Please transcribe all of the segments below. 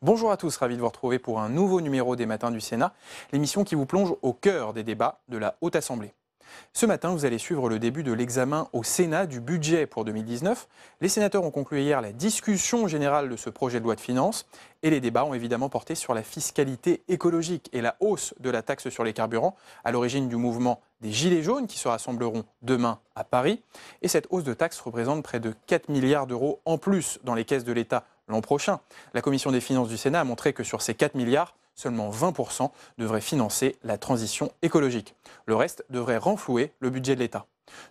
Bonjour à tous, ravi de vous retrouver pour un nouveau numéro des Matins du Sénat, l'émission qui vous plonge au cœur des débats de la Haute Assemblée. Ce matin, vous allez suivre le début de l'examen au Sénat du budget pour 2019. Les sénateurs ont conclu hier la discussion générale de ce projet de loi de finances et les débats ont évidemment porté sur la fiscalité écologique et la hausse de la taxe sur les carburants, à l'origine du mouvement des Gilets jaunes qui se rassembleront demain à Paris. Et cette hausse de taxe représente près de 4 milliards d'euros en plus dans les caisses de l'État l'an prochain. La Commission des finances du Sénat a montré que sur ces 4 milliards, seulement 20% devraient financer la transition écologique. Le reste devrait renflouer le budget de l'État.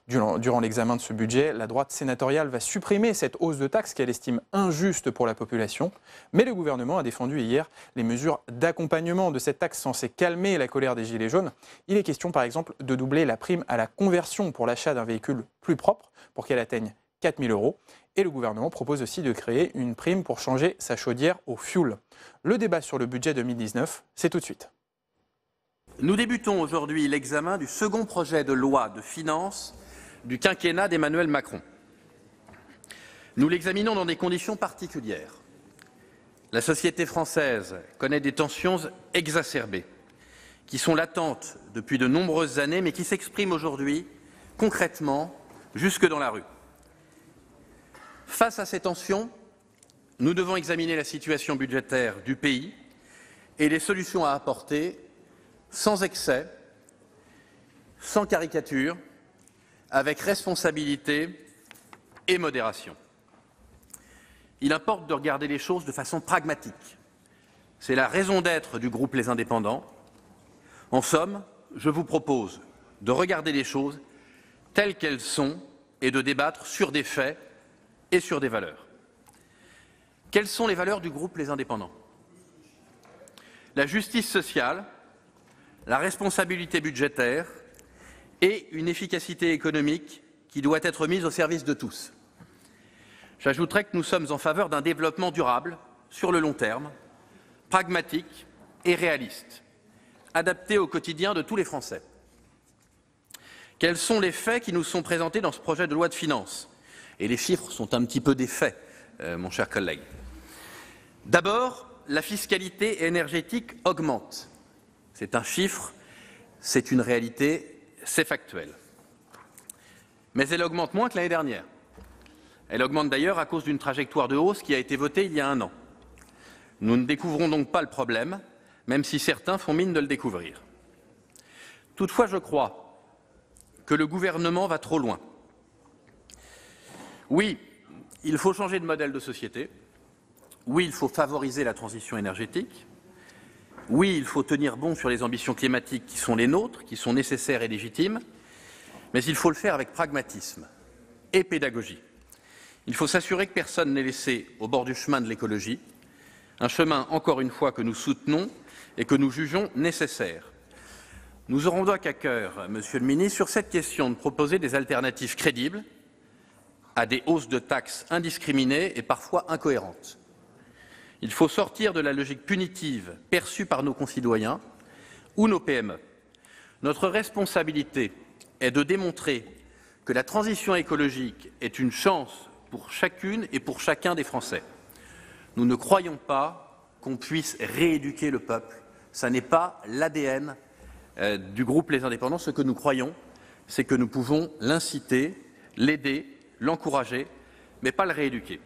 Durant l'examen de ce budget, la droite sénatoriale va supprimer cette hausse de taxes qu'elle estime injuste pour la population. Mais le gouvernement a défendu hier les mesures d'accompagnement de cette taxe censée calmer la colère des Gilets jaunes. Il est question par exemple de doubler la prime à la conversion pour l'achat d'un véhicule plus propre pour qu'elle atteigne 4 000 €. Et le gouvernement propose aussi de créer une prime pour changer sa chaudière au fioul. Le débat sur le budget 2019, c'est tout de suite. Nous débutons aujourd'hui l'examen du second projet de loi de finances du quinquennat d'Emmanuel Macron. Nous l'examinons dans des conditions particulières. La société française connaît des tensions exacerbées, qui sont latentes depuis de nombreuses années, mais qui s'expriment aujourd'hui concrètement jusque dans la rue. Face à ces tensions, nous devons examiner la situation budgétaire du pays et les solutions à apporter sans excès, sans caricature, avec responsabilité et modération. Il importe de regarder les choses de façon pragmatique. C'est la raison d'être du groupe Les Indépendants. En somme, je vous propose de regarder les choses telles qu'elles sont et de débattre sur des faits et sur des valeurs. Quelles sont les valeurs du groupe Les Indépendants ? La justice sociale, la responsabilité budgétaire et une efficacité économique qui doit être mise au service de tous. J'ajouterai que nous sommes en faveur d'un développement durable sur le long terme, pragmatique et réaliste, adapté au quotidien de tous les Français. Quels sont les faits qui nous sont présentés dans ce projet de loi de finances ? Et les chiffres sont un petit peu des faits, mon cher collègue. D'abord, la fiscalité énergétique augmente. C'est un chiffre, c'est une réalité, c'est factuel. Mais elle augmente moins que l'année dernière. Elle augmente d'ailleurs à cause d'une trajectoire de hausse qui a été votée il y a un an. Nous ne découvrons donc pas le problème, même si certains font mine de le découvrir. Toutefois, je crois que le gouvernement va trop loin. Oui, il faut changer de modèle de société. Oui, il faut favoriser la transition énergétique. Oui, il faut tenir bon sur les ambitions climatiques qui sont les nôtres, qui sont nécessaires et légitimes. Mais il faut le faire avec pragmatisme et pédagogie. Il faut s'assurer que personne n'est laissé au bord du chemin de l'écologie, un chemin, encore une fois, que nous soutenons et que nous jugeons nécessaire. Nous aurons donc à cœur, Monsieur le Ministre, sur cette question de proposer des alternatives crédibles à des hausses de taxes indiscriminées et parfois incohérentes. Il faut sortir de la logique punitive perçue par nos concitoyens ou nos PME. Notre responsabilité est de démontrer que la transition écologique est une chance pour chacune et pour chacun des Français. Nous ne croyons pas qu'on puisse rééduquer le peuple. Ça n'est pas l'ADN du groupe Les Indépendants. Ce que nous croyons, c'est que nous pouvons l'inciter, l'aider, l'encourager, mais pas le rééduquer.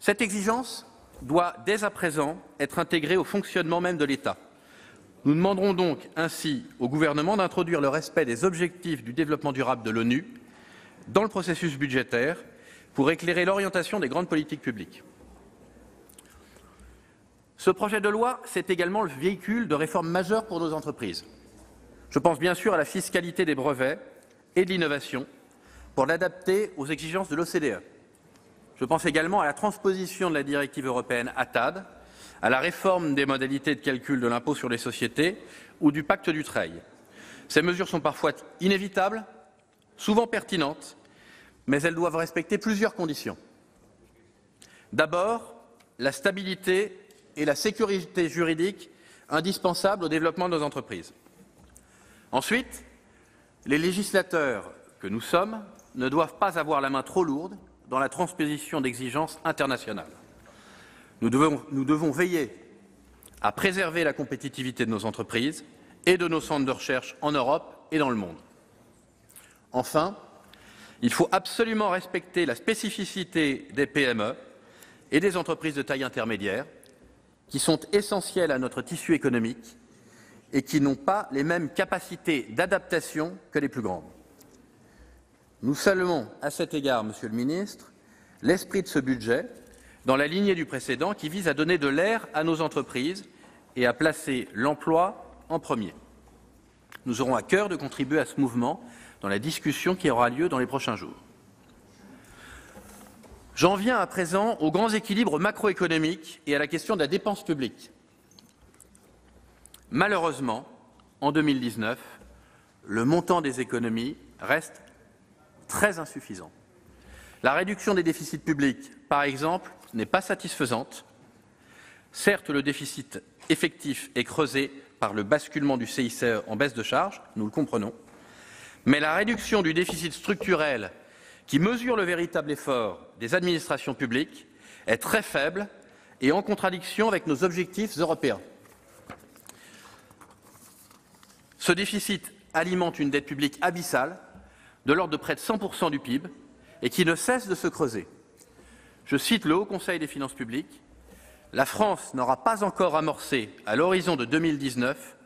Cette exigence doit dès à présent être intégrée au fonctionnement même de l'État. Nous demanderons donc ainsi au gouvernement d'introduire le respect des objectifs du développement durable de l'ONU dans le processus budgétaire pour éclairer l'orientation des grandes politiques publiques. Ce projet de loi, c'est également le véhicule de réformes majeures pour nos entreprises. Je pense bien sûr à la fiscalité des brevets et de l'innovation pour l'adapter aux exigences de l'OCDE. Je pense également à la transposition de la directive européenne ATAD, à la réforme des modalités de calcul de l'impôt sur les sociétés ou du pacte Dutreil. Ces mesures sont parfois inévitables, souvent pertinentes, mais elles doivent respecter plusieurs conditions. D'abord, la stabilité et la sécurité juridique indispensables au développement de nos entreprises. Ensuite, les législateurs que nous sommes ne doivent pas avoir la main trop lourde dans la transposition d'exigences internationales. Nous devons veiller à préserver la compétitivité de nos entreprises et de nos centres de recherche en Europe et dans le monde. Enfin, il faut absolument respecter la spécificité des PME et des entreprises de taille intermédiaire, qui sont essentielles à notre tissu économique et qui n'ont pas les mêmes capacités d'adaptation que les plus grandes. Nous saluons à cet égard, Monsieur le Ministre, l'esprit de ce budget, dans la lignée du précédent, qui vise à donner de l'air à nos entreprises et à placer l'emploi en premier. Nous aurons à cœur de contribuer à ce mouvement dans la discussion qui aura lieu dans les prochains jours. J'en viens à présent aux grands équilibres macroéconomiques et à la question de la dépense publique. Malheureusement, en 2019, le montant des économies reste très insuffisant. La réduction des déficits publics, par exemple, n'est pas satisfaisante. Certes, le déficit effectif est creusé par le basculement du CICE en baisse de charge, nous le comprenons, mais la réduction du déficit structurel qui mesure le véritable effort des administrations publiques est très faible et en contradiction avec nos objectifs européens. Ce déficit alimente une dette publique abyssale de l'ordre de près de 100% du PIB et qui ne cesse de se creuser. Je cite le Haut Conseil des finances publiques. La France n'aura pas encore amorcé, à l'horizon de 2019,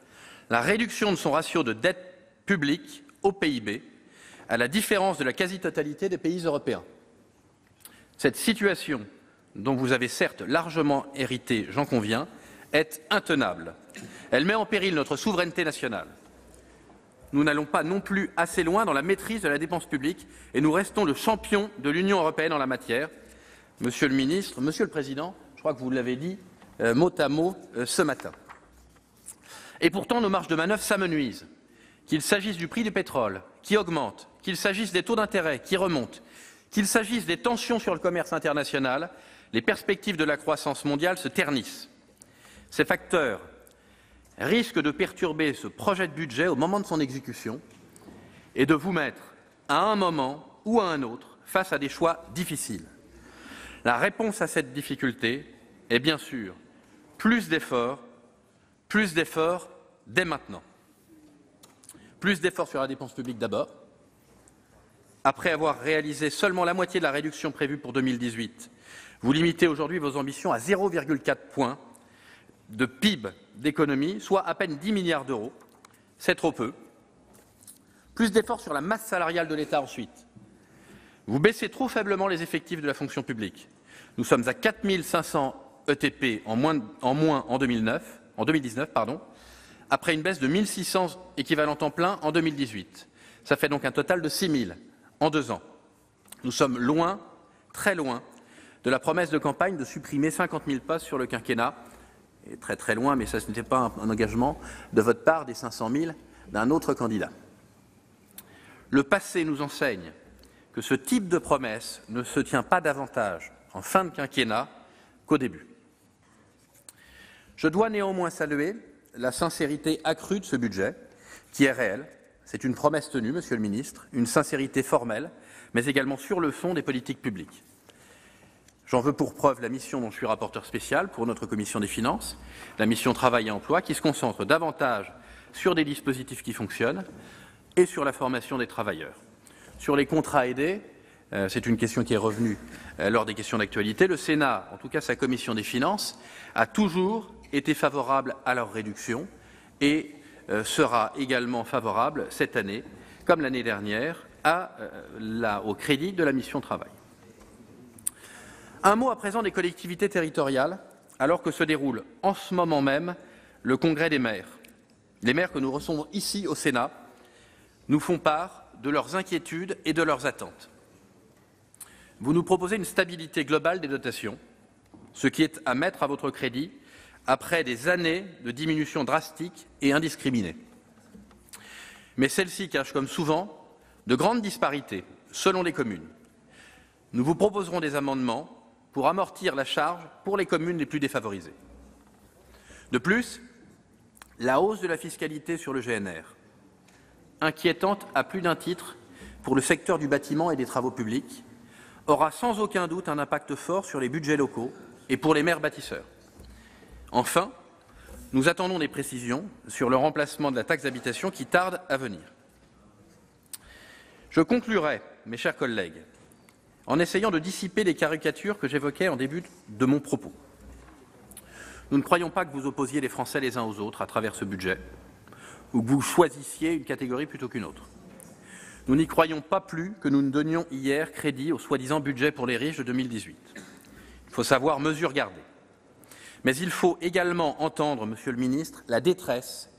la réduction de son ratio de dette publique au PIB, à la différence de la quasi-totalité des pays européens. Cette situation, dont vous avez certes largement hérité, j'en conviens, est intenable. Elle met en péril notre souveraineté nationale. Nous n'allons pas non plus assez loin dans la maîtrise de la dépense publique et nous restons le champion de l'Union européenne en la matière. Monsieur le ministre, Monsieur le Président, je crois que vous l'avez dit mot à mot ce matin. Et pourtant, nos marges de manœuvre s'amenuisent, qu'il s'agisse du prix du pétrole qui augmente, qu'il s'agisse des taux d'intérêt qui remontent, qu'il s'agisse des tensions sur le commerce international, les perspectives de la croissance mondiale se ternissent. Ces facteurs risquent de perturber ce projet de budget au moment de son exécution et de vous mettre, à un moment ou à un autre, face à des choix difficiles. La réponse à cette difficulté est bien sûr plus d'efforts dès maintenant. Plus d'efforts sur la dépense publique d'abord. Après avoir réalisé seulement la moitié de la réduction prévue pour 2018, vous limitez aujourd'hui vos ambitions à 0,4 points de PIB d'économie, soit à peine 10 milliards d'euros. C'est trop peu. Plus d'efforts sur la masse salariale de l'État ensuite. Vous baissez trop faiblement les effectifs de la fonction publique. Nous sommes à 4 500 ETP en moins en 2019, après une baisse de 1 600 équivalents temps plein en 2018. Ça fait donc un total de 6 000 en 2 ans. Nous sommes loin, très loin, de la promesse de campagne de supprimer 50 000 postes sur le quinquennat. Et très très loin, mais ça ce n'était pas un engagement de votre part des 500 000 d'un autre candidat. Le passé nous enseigne que ce type de promesse ne se tient pas davantage en fin de quinquennat qu'au début. Je dois néanmoins saluer la sincérité accrue de ce budget, qui est réelle. C'est une promesse tenue, Monsieur le Ministre, une sincérité formelle, mais également sur le fond des politiques publiques. J'en veux pour preuve la mission dont je suis rapporteur spécial pour notre commission des finances, la mission Travail et Emploi, qui se concentre davantage sur des dispositifs qui fonctionnent et sur la formation des travailleurs. Sur les contrats aidés, c'est une question qui est revenue lors des questions d'actualité, le Sénat, en tout cas sa commission des finances, a toujours été favorable à leur réduction et sera également favorable cette année, comme l'année dernière, au crédit de la mission Travail. Un mot à présent des collectivités territoriales, alors que se déroule en ce moment même le congrès des maires. Les maires que nous recevons ici au Sénat nous font part de leurs inquiétudes et de leurs attentes. Vous nous proposez une stabilité globale des dotations, ce qui est à mettre à votre crédit après des années de diminution drastique et indiscriminée. Mais celle-ci cache, comme souvent, de grandes disparités selon les communes. Nous vous proposerons des amendements pour amortir la charge pour les communes les plus défavorisées. De plus, la hausse de la fiscalité sur le GNR, inquiétante à plus d'un titre pour le secteur du bâtiment et des travaux publics, aura sans aucun doute un impact fort sur les budgets locaux et pour les maires bâtisseurs. Enfin, nous attendons des précisions sur le remplacement de la taxe d'habitation qui tarde à venir. Je conclurai, mes chers collègues, en essayant de dissiper les caricatures que j'évoquais en début de mon propos. Nous ne croyons pas que vous opposiez les Français les uns aux autres à travers ce budget, ou que vous choisissiez une catégorie plutôt qu'une autre. Nous n'y croyons pas plus que nous ne donnions hier crédit au soi-disant budget pour les riches de 2018. Il faut savoir mesure garder. Mais il faut également entendre, Monsieur le Ministre, la détresse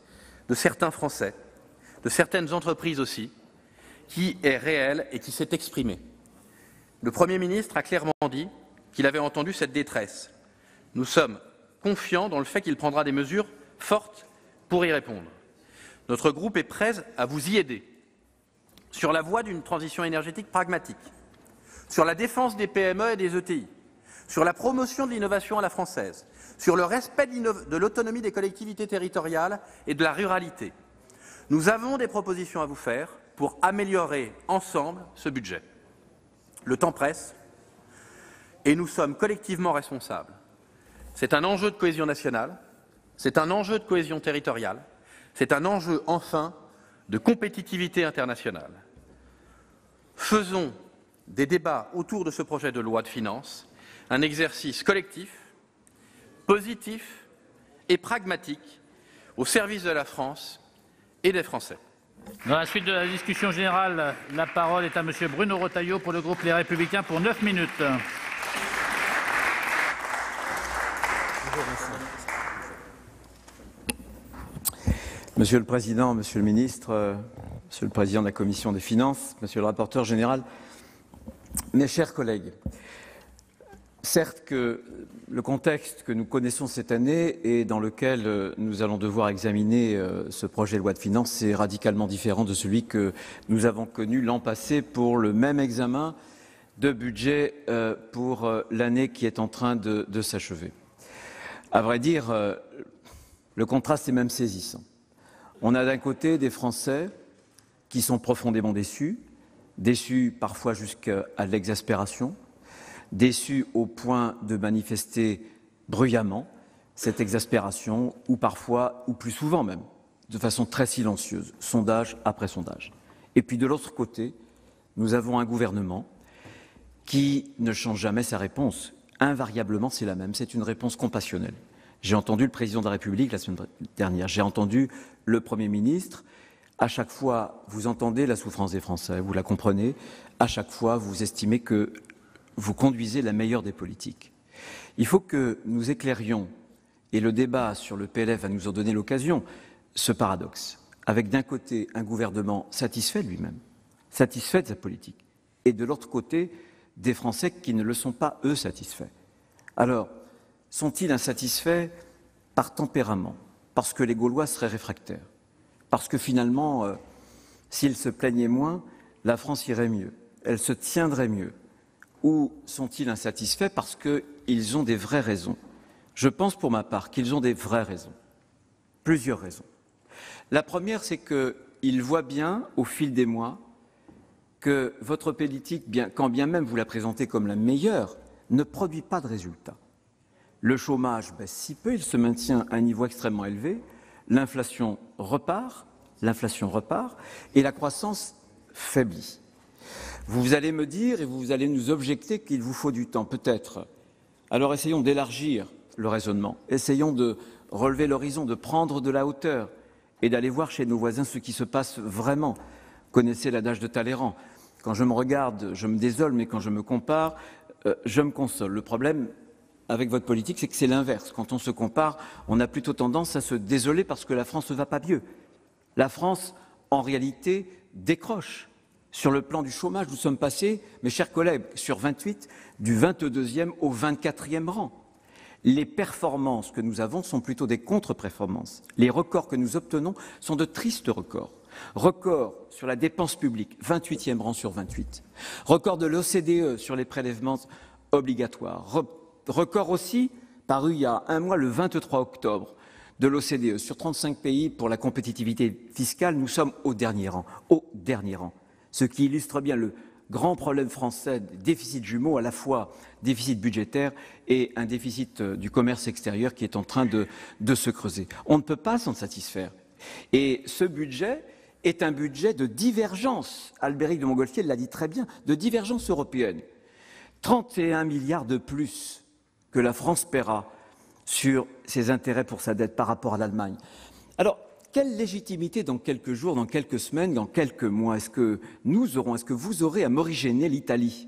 de certains Français, de certaines entreprises aussi, qui est réelle et qui s'est exprimée. Le Premier ministre a clairement dit qu'il avait entendu cette détresse. Nous sommes confiants dans le fait qu'il prendra des mesures fortes pour y répondre. Notre groupe est prêt à vous y aider sur la voie d'une transition énergétique pragmatique, sur la défense des PME et des ETI, sur la promotion de l'innovation à la française, sur le respect de l'autonomie des collectivités territoriales et de la ruralité. Nous avons des propositions à vous faire pour améliorer ensemble ce budget. Le temps presse et nous sommes collectivement responsables. C'est un enjeu de cohésion nationale, c'est un enjeu de cohésion territoriale, c'est un enjeu, enfin, de compétitivité internationale. Faisons des débats autour de ce projet de loi de finances un exercice collectif, positif et pragmatique au service de la France et des Français. Dans la suite de la discussion générale, la parole est à Monsieur Bruno Retailleau pour le groupe Les Républicains pour 9 minutes. Monsieur le Président, Monsieur le Ministre, Monsieur le Président de la Commission des Finances, Monsieur le Rapporteur général, mes chers collègues, certes que le contexte que nous connaissons cette année et dans lequel nous allons devoir examiner ce projet de loi de finances est radicalement différent de celui que nous avons connu l'an passé pour le même examen de budget pour l'année qui est en train de s'achever. À vrai dire, le contraste est même saisissant. On a d'un côté des Français qui sont profondément déçus, déçus parfois jusqu'à l'exaspération, déçus au point de manifester bruyamment cette exaspération, ou parfois, ou plus souvent même, de façon très silencieuse, sondage après sondage. Et puis de l'autre côté, nous avons un gouvernement qui ne change jamais sa réponse. Invariablement, c'est la même, c'est une réponse compassionnelle. J'ai entendu le Président de la République la semaine dernière, j'ai entendu le Premier ministre. À chaque fois, vous entendez la souffrance des Français, vous la comprenez. À chaque fois, vous estimez que vous conduisez la meilleure des politiques. Il faut que nous éclairions, et le débat sur le PLF va nous en donner l'occasion, ce paradoxe, avec d'un côté un gouvernement satisfait de lui-même, satisfait de sa politique, et de l'autre côté des Français qui ne le sont pas, eux, satisfaits. Alors, sont-ils insatisfaits par tempérament, parce que les Gaulois seraient réfractaires, parce que finalement, s'ils se plaignaient moins, la France irait mieux, elle se tiendrait mieux? Ou sont-ils insatisfaits parce qu'ils ont des vraies raisons? Je pense pour ma part qu'ils ont des vraies raisons, plusieurs raisons. La première, c'est qu'ils voient bien, au fil des mois, que votre politique, quand bien même vous la présentez comme la meilleure, ne produit pas de résultats. Le chômage baisse si peu, il se maintient à un niveau extrêmement élevé, l'inflation repart, et la croissance faiblit. Vous allez me dire et vous allez nous objecter qu'il vous faut du temps, peut-être. Alors essayons d'élargir le raisonnement, essayons de relever l'horizon, de prendre de la hauteur et d'aller voir chez nos voisins ce qui se passe vraiment. Connaissez l'adage de Talleyrand. Quand je me regarde, je me désole, mais quand je me compare, je me console. Le problème avec votre politique, c'est que c'est l'inverse. Quand on se compare, on a plutôt tendance à se désoler parce que la France ne va pas mieux. La France, en réalité, décroche. Sur le plan du chômage, nous sommes passés, mes chers collègues, sur 28, du 22e au 24e rang. Les performances que nous avons sont plutôt des contre-performances. Les records que nous obtenons sont de tristes records. Record sur la dépense publique, 28e rang sur 28. Record de l'OCDE sur les prélèvements obligatoires. Record aussi, paru il y a un mois, le 23 octobre, de l'OCDE. Sur 35 pays pour la compétitivité fiscale, nous sommes au dernier rang. Ce qui illustre bien le grands problèmes français, des déficits jumeaux, à la fois déficit budgétaire et un déficit du commerce extérieur qui est en train de se creuser. On ne peut pas s'en satisfaire. Et ce budget est un budget de divergence. Albéric de Montgolfier l'a dit très bien, de divergence européenne. 31 milliards de plus que la France paiera sur ses intérêts pour sa dette par rapport à l'Allemagne. Alors, quelle légitimité dans quelques jours, dans quelques semaines, dans quelques mois est-ce que nous aurons, est-ce que vous aurez à morigéner l'Italie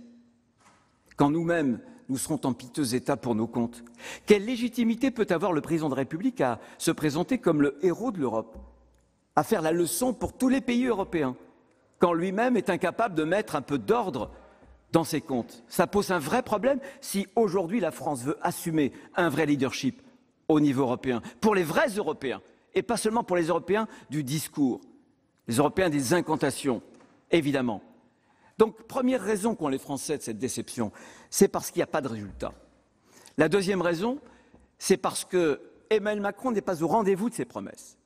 quand nous-mêmes, nous serons en piteux état pour nos comptes? Quelle légitimité peut avoir le président de la République à se présenter comme le héros de l'Europe, à faire la leçon pour tous les pays européens, quand lui-même est incapable de mettre un peu d'ordre dans ses comptes? Ça pose un vrai problème si aujourd'hui la France veut assumer un vrai leadership au niveau européen, pour les vrais Européens, et pas seulement pour les Européens du discours, les Européens des incantations, évidemment. Donc, première raison qu'ont les Français de cette déception, c'est parce qu'il n'y a pas de résultat. La deuxième raison, c'est parce que Emmanuel Macron n'est pas au rendez-vous de ses promesses.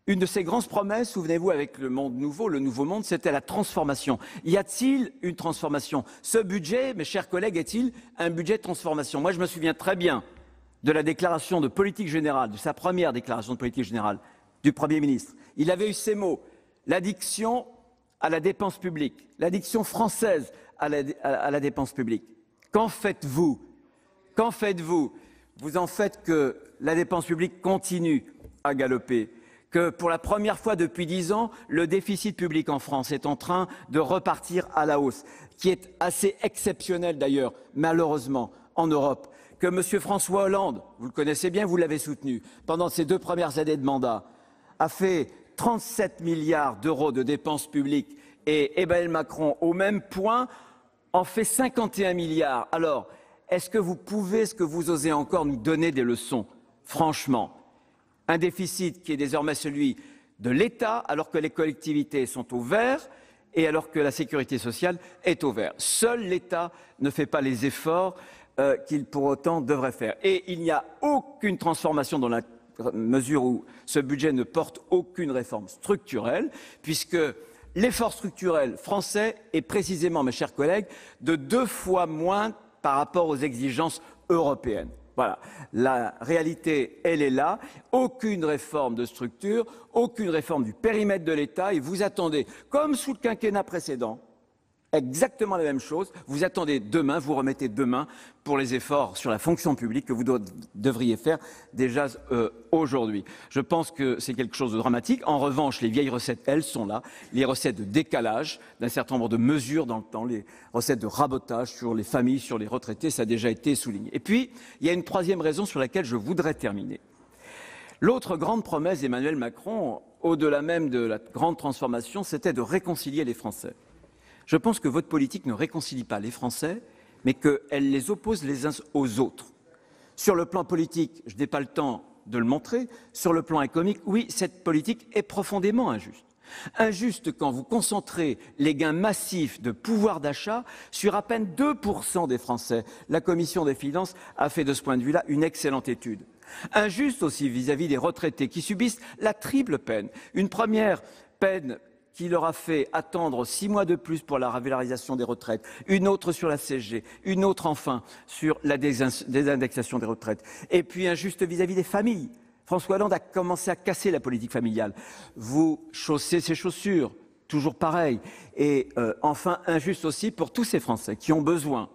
Une de ses grandes promesses, souvenez-vous, avec le monde nouveau, le nouveau monde, c'était la transformation. Y a-t-il une transformation? Ce budget, mes chers collègues, est-il un budget de transformation? Moi, je me souviens très bien de la déclaration de politique générale, de sa première déclaration de politique générale du Premier ministre. Il avait eu ces mots: l'addiction à la dépense publique, l'addiction française à la dépense publique. Qu'en faites-vous? Qu'en faites-vous? Vous en faites que la dépense publique continue à galoper, que pour la première fois depuis 10 ans, le déficit public en France est en train de repartir à la hausse, qui est assez exceptionnel d'ailleurs, malheureusement, en Europe. Que M. François Hollande, vous le connaissez bien, vous l'avez soutenu, pendant ses 2 premières années de mandat, a fait 37 milliards d'euros de dépenses publiques, et Emmanuel Macron, au même point, en fait 51 milliards. Alors, est-ce que vous osez encore nous donner des leçons? Franchement, un déficit qui est désormais celui de l'État, alors que les collectivités sont au vert et alors que la sécurité sociale est au vert. Seul l'État ne fait pas les efforts qu'il pour autant devrait faire. Et il n'y a aucune transformation dans la mesure où ce budget ne porte aucune réforme structurelle, puisque l'effort structurel français est précisément, mes chers collègues, de 2 fois moins par rapport aux exigences européennes. Voilà, la réalité, elle est là. Aucune réforme de structure, aucune réforme du périmètre de l'État, et vous attendez, comme sous le quinquennat précédent, exactement la même chose. Vous attendez demain, vous remettez demain pour les efforts sur la fonction publique que vous devriez faire déjà aujourd'hui. Je pense que c'est quelque chose de dramatique. En revanche, les vieilles recettes, elles sont là. Les recettes de décalage d'un certain nombre de mesures dans le temps, les recettes de rabotage sur les familles, sur les retraités, ça a déjà été souligné. Et puis, il y a une troisième raison sur laquelle je voudrais terminer. L'autre grande promesse d'Emmanuel Macron, au-delà même de la grande transformation, c'était de réconcilier les Français. Je pense que votre politique ne réconcilie pas les Français, mais qu'elle les oppose les uns aux autres. Sur le plan politique, je n'ai pas le temps de le montrer. Sur le plan économique, oui, cette politique est profondément injuste. Injuste quand vous concentrez les gains massifs de pouvoir d'achat sur à peine 2% des Français. La Commission des finances a fait de ce point de vue-là une excellente étude. Injuste aussi vis-à-vis des retraités qui subissent la triple peine. Une première peine qui leur a fait attendre 6 mois de plus pour la revalorisation des retraites, une autre sur la CSG, une autre enfin sur la désindexation des retraites, et puis injuste vis-à-vis des familles. François Hollande a commencé à casser la politique familiale. Vous chaussez ses chaussures, toujours pareil. Et enfin, injuste aussi pour tous ces Français qui ont besoin,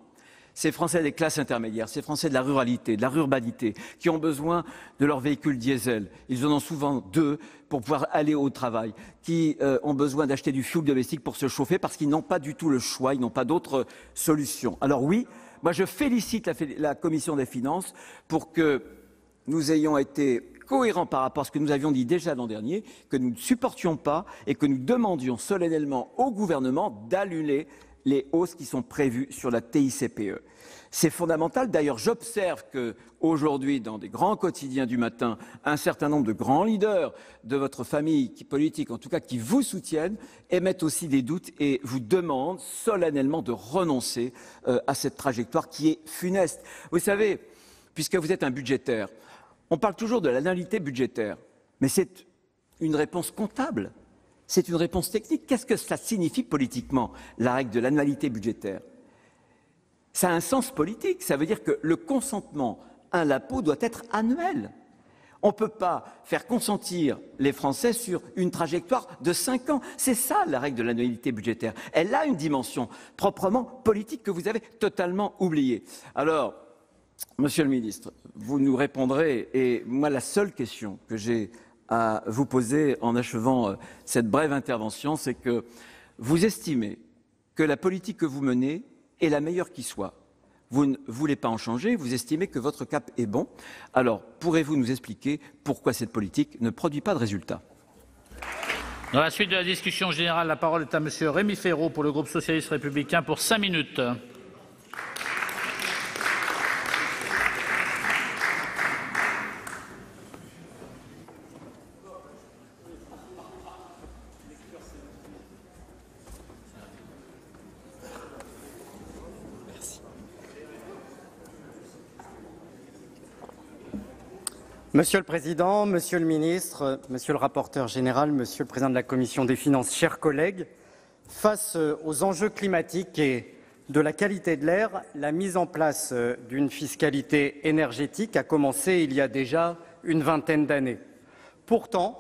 ces Français des classes intermédiaires, ces Français de la ruralité, de la ruralité, qui ont besoin de leur véhicule diesel. Ils en ont souvent 2 pour pouvoir aller au travail, qui ont besoin d'acheter du fioul domestique pour se chauffer parce qu'ils n'ont pas du tout le choix, ils n'ont pas d'autre solution. Alors oui, moi je félicite la Commission des finances pour que nous ayons été cohérents par rapport à ce que nous avions dit déjà l'an dernier, que nous ne supportions pas et que nous demandions solennellement au gouvernement d'annuler les hausses qui sont prévues sur la TICPE. C'est fondamental. D'ailleurs, j'observe qu'aujourd'hui, dans des grands quotidiens du matin, un certain nombre de grands leaders de votre famille politique, en tout cas qui vous soutiennent, émettent aussi des doutes et vous demandent solennellement de renoncer à cette trajectoire qui est funeste. Vous savez, puisque vous êtes un budgétaire, on parle toujours de l'annualité budgétaire, mais c'est une réponse comptable. C'est une réponse technique. Qu'est-ce que cela signifie politiquement, la règle de l'annualité budgétaire? Ça a un sens politique. Ça veut dire que le consentement à l'impôt doit être annuel. On ne peut pas faire consentir les Français sur une trajectoire de 5 ans. C'est ça la règle de l'annualité budgétaire. Elle a une dimension proprement politique que vous avez totalement oubliée. Alors, Monsieur le Ministre, vous nous répondrez, et moi la seule question que j'ai à vous poser en achevant cette brève intervention, c'est que vous estimez que la politique que vous menez est la meilleure qui soit. Vous ne voulez pas en changer, vous estimez que votre cap est bon. Alors, pourrez-vous nous expliquer pourquoi cette politique ne produit pas de résultats? Dans la suite de la discussion générale, la parole est à Monsieur Rémi Féraud pour le groupe socialiste républicain pour 5 minutes. Monsieur le Président, Monsieur le Ministre, Monsieur le rapporteur général, Monsieur le Président de la Commission des finances, chers collègues, face aux enjeux climatiques et de la qualité de l'air, la mise en place d'une fiscalité énergétique a commencé il y a déjà une vingtaine d'années. Pourtant,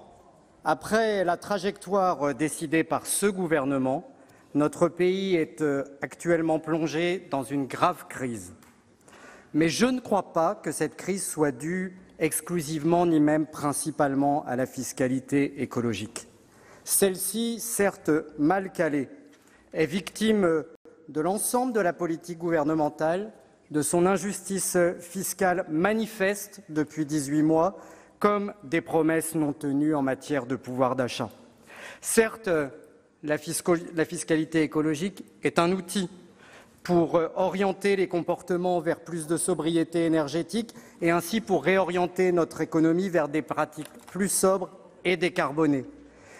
après la trajectoire décidée par ce gouvernement, notre pays est actuellement plongé dans une grave crise. Mais je ne crois pas que cette crise soit due exclusivement ni même principalement à la fiscalité écologique. Celle-ci, certes mal calée, est victime de l'ensemble de la politique gouvernementale, de son injustice fiscale manifeste depuis 18 mois, comme des promesses non tenues en matière de pouvoir d'achat. Certes, la fiscalité écologique est un outil pour orienter les comportements vers plus de sobriété énergétique et ainsi pour réorienter notre économie vers des pratiques plus sobres et décarbonées.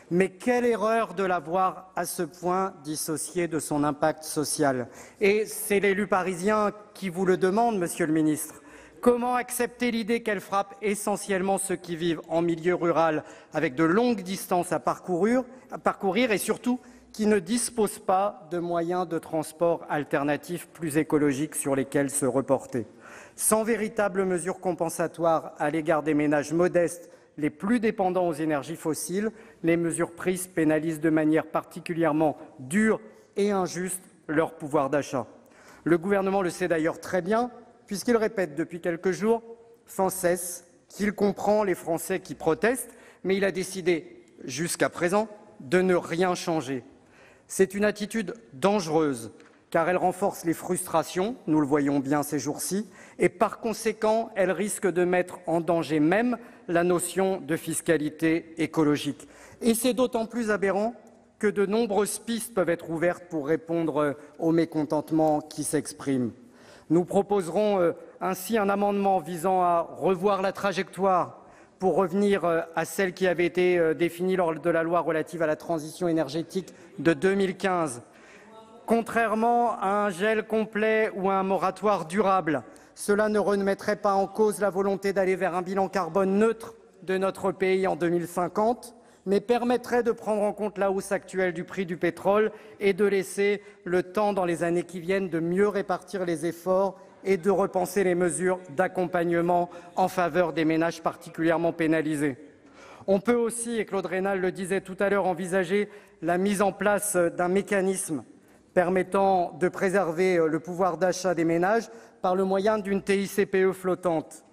Mais quelle erreur de l'avoir à ce point dissocié de son impact social. Et c'est l'élu parisien qui vous le demande, Monsieur le Ministre. Comment accepter l'idée qu'elle frappe essentiellement ceux qui vivent en milieu rural avec de longues distances à parcourir et surtout qui ne disposent pas de moyens de transport alternatifs plus écologiques sur lesquels se reporter. Sans véritable mesure compensatoire à l'égard des ménages modestes les plus dépendants aux énergies fossiles, les mesures prises pénalisent de manière particulièrement dure et injuste leur pouvoir d'achat. Le gouvernement le sait d'ailleurs très bien, puisqu'il répète depuis quelques jours sans cesse qu'il comprend les Français qui protestent, mais il a décidé jusqu'à présent de ne rien changer. C'est une attitude dangereuse, car elle renforce les frustrations, nous le voyons bien ces jours-ci, et par conséquent, elle risque de mettre en danger même la notion de fiscalité écologique. Et c'est d'autant plus aberrant que de nombreuses pistes peuvent être ouvertes pour répondre au mécontentement qui s'exprime. Nous proposerons ainsi un amendement visant à revoir la trajectoire pour revenir à celle qui avait été définie lors de la loi relative à la transition énergétique de 2015. Contrairement à un gel complet ou à un moratoire durable, cela ne remettrait pas en cause la volonté d'aller vers un bilan carbone neutre de notre pays en 2050, mais permettrait de prendre en compte la hausse actuelle du prix du pétrole et de laisser le temps dans les années qui viennent de mieux répartir les efforts et de repenser les mesures d'accompagnement en faveur des ménages particulièrement pénalisés. On peut aussi, et Claude Raynal le disait tout à l'heure, envisager la mise en place d'un mécanisme permettant de préserver le pouvoir d'achat des ménages par le moyen d'une TICPE flottante.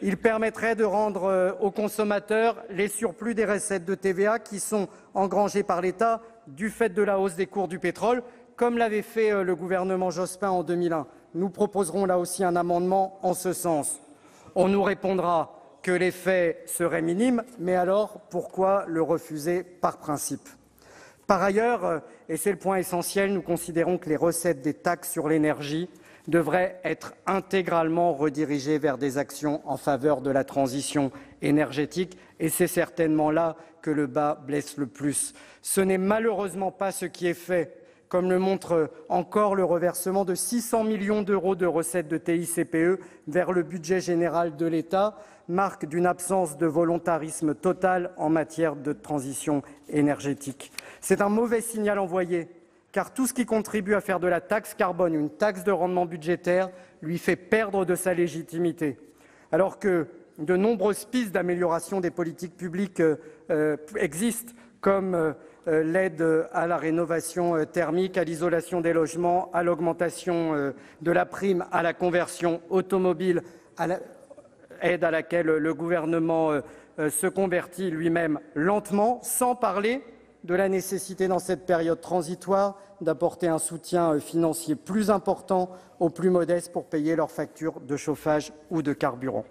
Il permettrait de rendre aux consommateurs les surplus des recettes de TVA qui sont engrangés par l'État du fait de la hausse des cours du pétrole, comme l'avait fait le gouvernement Jospin en 2001. Nous proposerons là aussi un amendement en ce sens. On nous répondra que l'effet serait minime, mais alors pourquoi le refuser par principe? Par ailleurs, et c'est le point essentiel, nous considérons que les recettes des taxes sur l'énergie devraient être intégralement redirigées vers des actions en faveur de la transition énergétique, et c'est certainement là que le bât blesse le plus. Ce n'est malheureusement pas ce qui est fait comme le montre encore le reversement de 600 millions d'euros de recettes de TICPE vers le budget général de l'État, marque d'une absence de volontarisme total en matière de transition énergétique. C'est un mauvais signal envoyé, car tout ce qui contribue à faire de la taxe carbone une taxe de rendement budgétaire lui fait perdre de sa légitimité. Alors que de nombreuses pistes d'amélioration des politiques publiques existent, comme l'aide à la rénovation thermique, à l'isolation des logements, à l'augmentation de la prime à la conversion automobile, aide à laquelle le gouvernement se convertit lui-même lentement, sans parler de la nécessité dans cette période transitoire d'apporter un soutien financier plus important aux plus modestes pour payer leurs factures de chauffage ou de carburant.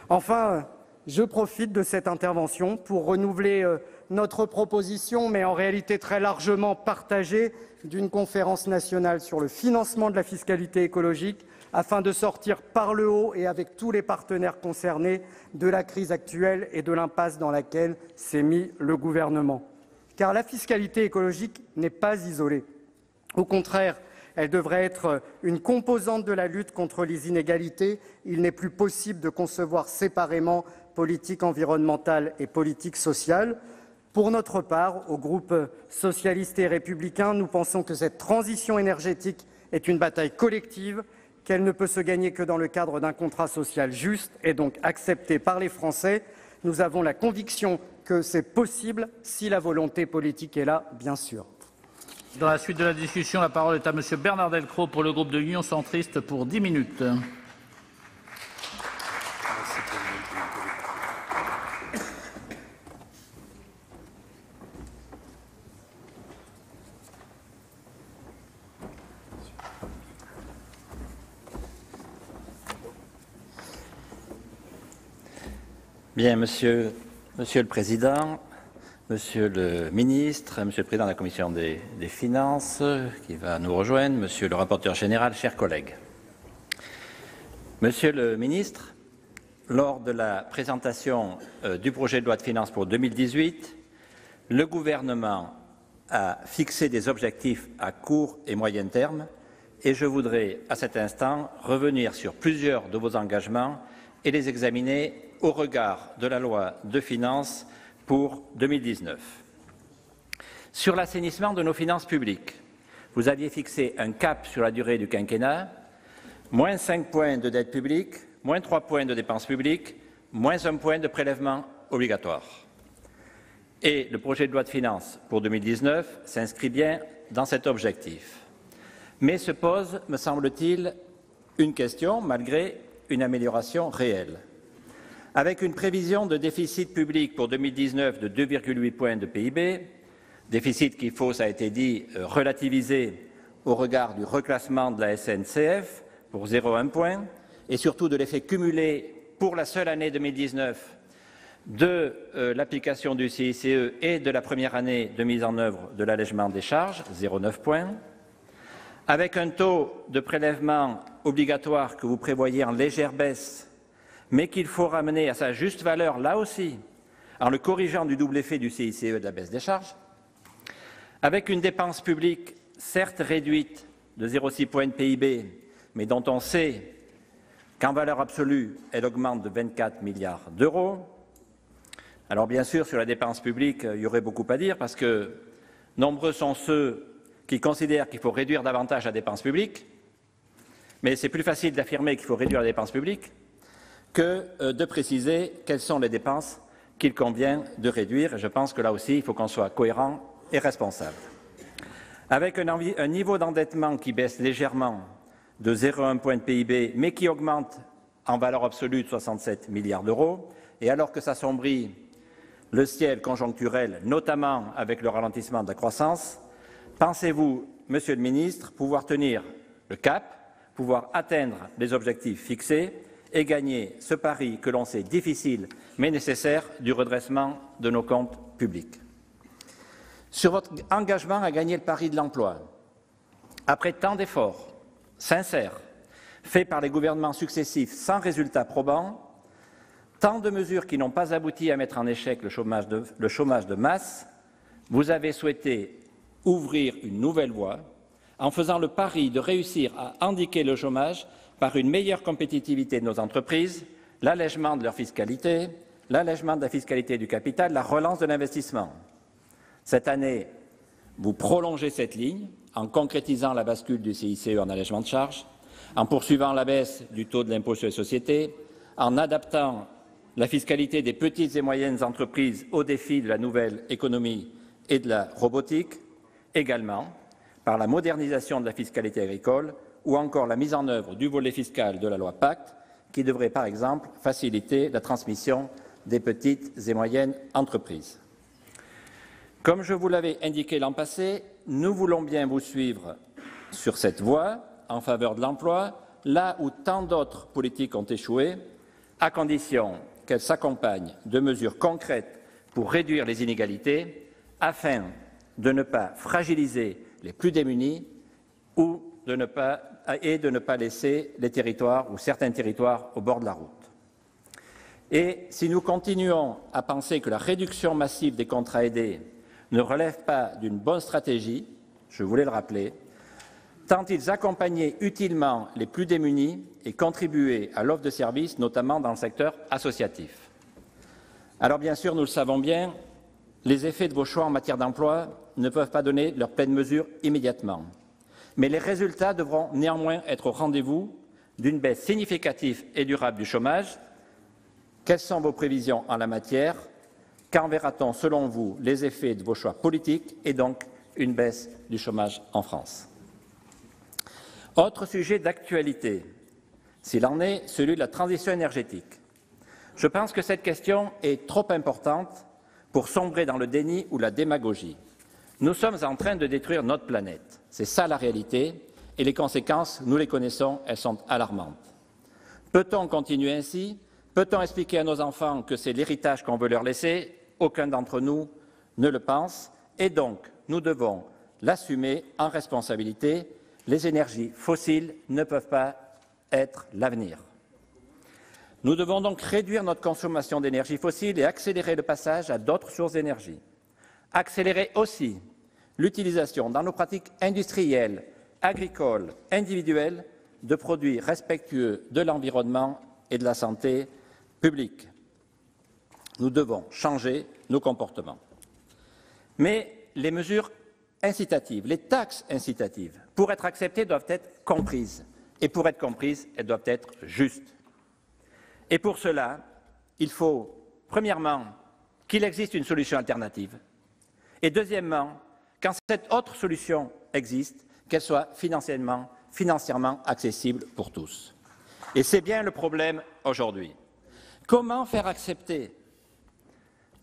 Enfin, je profite de cette intervention pour renouveler notre proposition, mais en réalité très largement partagée, d'une conférence nationale sur le financement de la fiscalité écologique, afin de sortir par le haut et avec tous les partenaires concernés de la crise actuelle et de l'impasse dans laquelle s'est mis le gouvernement. Car la fiscalité écologique n'est pas isolée. Au contraire, elle devrait être une composante de la lutte contre les inégalités. Il n'est plus possible de concevoir séparément politique environnementale et politique sociale. Pour notre part, au groupe socialiste et républicain, nous pensons que cette transition énergétique est une bataille collective, qu'elle ne peut se gagner que dans le cadre d'un contrat social juste et donc accepté par les Français. Nous avons la conviction que c'est possible si la volonté politique est là, bien sûr. Dans la suite de la discussion, la parole est à Monsieur Bernard Delcros pour le groupe de l'Union centriste pour 10 minutes. Bien, Monsieur le Président, Monsieur le Ministre, Monsieur le Président de la Commission des Finances, qui va nous rejoindre, Monsieur le Rapporteur général, chers collègues. Monsieur le Ministre, lors de la présentation du projet de loi de finances pour 2018, le gouvernement a fixé des objectifs à court et moyen terme et je voudrais à cet instant revenir sur plusieurs de vos engagements et les examiner au regard de la loi de finances pour 2019. Sur l'assainissement de nos finances publiques, vous aviez fixé un cap sur la durée du quinquennat, moins 5 points de dette publique, moins 3 points de dépenses publiques, moins 1 point de prélèvement obligatoire. Et le projet de loi de finances pour 2019 s'inscrit bien dans cet objectif. Mais se pose, me semble-t-il, une question, malgré une amélioration réelle. Avec une prévision de déficit public pour 2019 de 2,8 points de PIB, déficit qu'il faut, ça a été dit, relativiser au regard du reclassement de la SNCF pour 0,1 point, et surtout de l'effet cumulé pour la seule année 2019 de l'application du CICE et de la première année de mise en œuvre de l'allègement des charges, 0,9 points, avec un taux de prélèvement obligatoire que vous prévoyez en légère baisse, mais qu'il faut ramener à sa juste valeur, là aussi, en le corrigeant du double effet du CICE et de la baisse des charges, avec une dépense publique certes réduite de 0,6 points de PIB, mais dont on sait qu'en valeur absolue, elle augmente de 24 milliards d'euros. Alors bien sûr, sur la dépense publique, il y aurait beaucoup à dire, parce que nombreux sont ceux qui considèrent qu'il faut réduire davantage la dépense publique, mais c'est plus facile d'affirmer qu'il faut réduire la dépense publique que de préciser quelles sont les dépenses qu'il convient de réduire. Et je pense que là aussi, il faut qu'on soit cohérent et responsable. Avec un niveau d'endettement qui baisse légèrement de 0,1 point de PIB, mais qui augmente en valeur absolue de 67 milliards d'euros, et alors que s'assombrit le ciel conjoncturel, notamment avec le ralentissement de la croissance, pensez-vous, Monsieur le Ministre, pouvoir tenir le cap, pouvoir atteindre les objectifs fixés et gagner ce pari que l'on sait difficile mais nécessaire du redressement de nos comptes publics? Sur votre engagement à gagner le pari de l'emploi, après tant d'efforts sincères faits par les gouvernements successifs sans résultat probant, tant de mesures qui n'ont pas abouti à mettre en échec le chômage de masse, vous avez souhaité ouvrir une nouvelle voie en faisant le pari de réussir à endiguer le chômage par une meilleure compétitivité de nos entreprises, l'allègement de leur fiscalité, l'allègement de la fiscalité du capital, la relance de l'investissement. Cette année, vous prolongez cette ligne en concrétisant la bascule du CICE en allègement de charges, en poursuivant la baisse du taux de l'impôt sur les sociétés, en adaptant la fiscalité des petites et moyennes entreprises aux défis de la nouvelle économie et de la robotique, également par la modernisation de la fiscalité agricole ou encore la mise en œuvre du volet fiscal de la loi Pacte, qui devrait, par exemple, faciliter la transmission des petites et moyennes entreprises. Comme je vous l'avais indiqué l'an passé, nous voulons bien vous suivre sur cette voie en faveur de l'emploi, là où tant d'autres politiques ont échoué, à condition qu'elles s'accompagnent de mesures concrètes pour réduire les inégalités, afin de ne pas fragiliser les plus démunis ou de ne pas laisser les territoires ou certains territoires au bord de la route. Et si nous continuons à penser que la réduction massive des contrats aidés ne relève pas d'une bonne stratégie, je voulais le rappeler, tant ils accompagnaient utilement les plus démunis et contribuaient à l'offre de services, notamment dans le secteur associatif. Alors bien sûr, nous le savons bien, les effets de vos choix en matière d'emploi ne peuvent pas donner leur pleine mesure immédiatement. Mais les résultats devront néanmoins être au rendez-vous d'une baisse significative et durable du chômage. Quelles sont vos prévisions en la matière? Quand verra-t-on, selon vous, les effets de vos choix politiques et donc une baisse du chômage en France? Autre sujet d'actualité, s'il en est, celui de la transition énergétique. Je pense que cette question est trop importante pour sombrer dans le déni ou la démagogie. Nous sommes en train de détruire notre planète. C'est ça la réalité, et les conséquences, nous les connaissons, elles sont alarmantes. Peut-on continuer ainsi? Peut-on expliquer à nos enfants que c'est l'héritage qu'on veut leur laisser? Aucun d'entre nous ne le pense, et donc nous devons l'assumer en responsabilité. Les énergies fossiles ne peuvent pas être l'avenir. Nous devons donc réduire notre consommation d'énergie fossile et accélérer le passage à d'autres sources d'énergie. Accélérer aussi l'utilisation dans nos pratiques industrielles, agricoles, individuelles, de produits respectueux de l'environnement et de la santé publique. Nous devons changer nos comportements. Mais les mesures incitatives, les taxes incitatives, pour être acceptées, doivent être comprises. Et pour être comprises, elles doivent être justes. Et pour cela, il faut, premièrement, qu'il existe une solution alternative. Et deuxièmement, quand cette autre solution existe, qu'elle soit financièrement accessible pour tous. Et c'est bien le problème aujourd'hui. Comment faire accepter?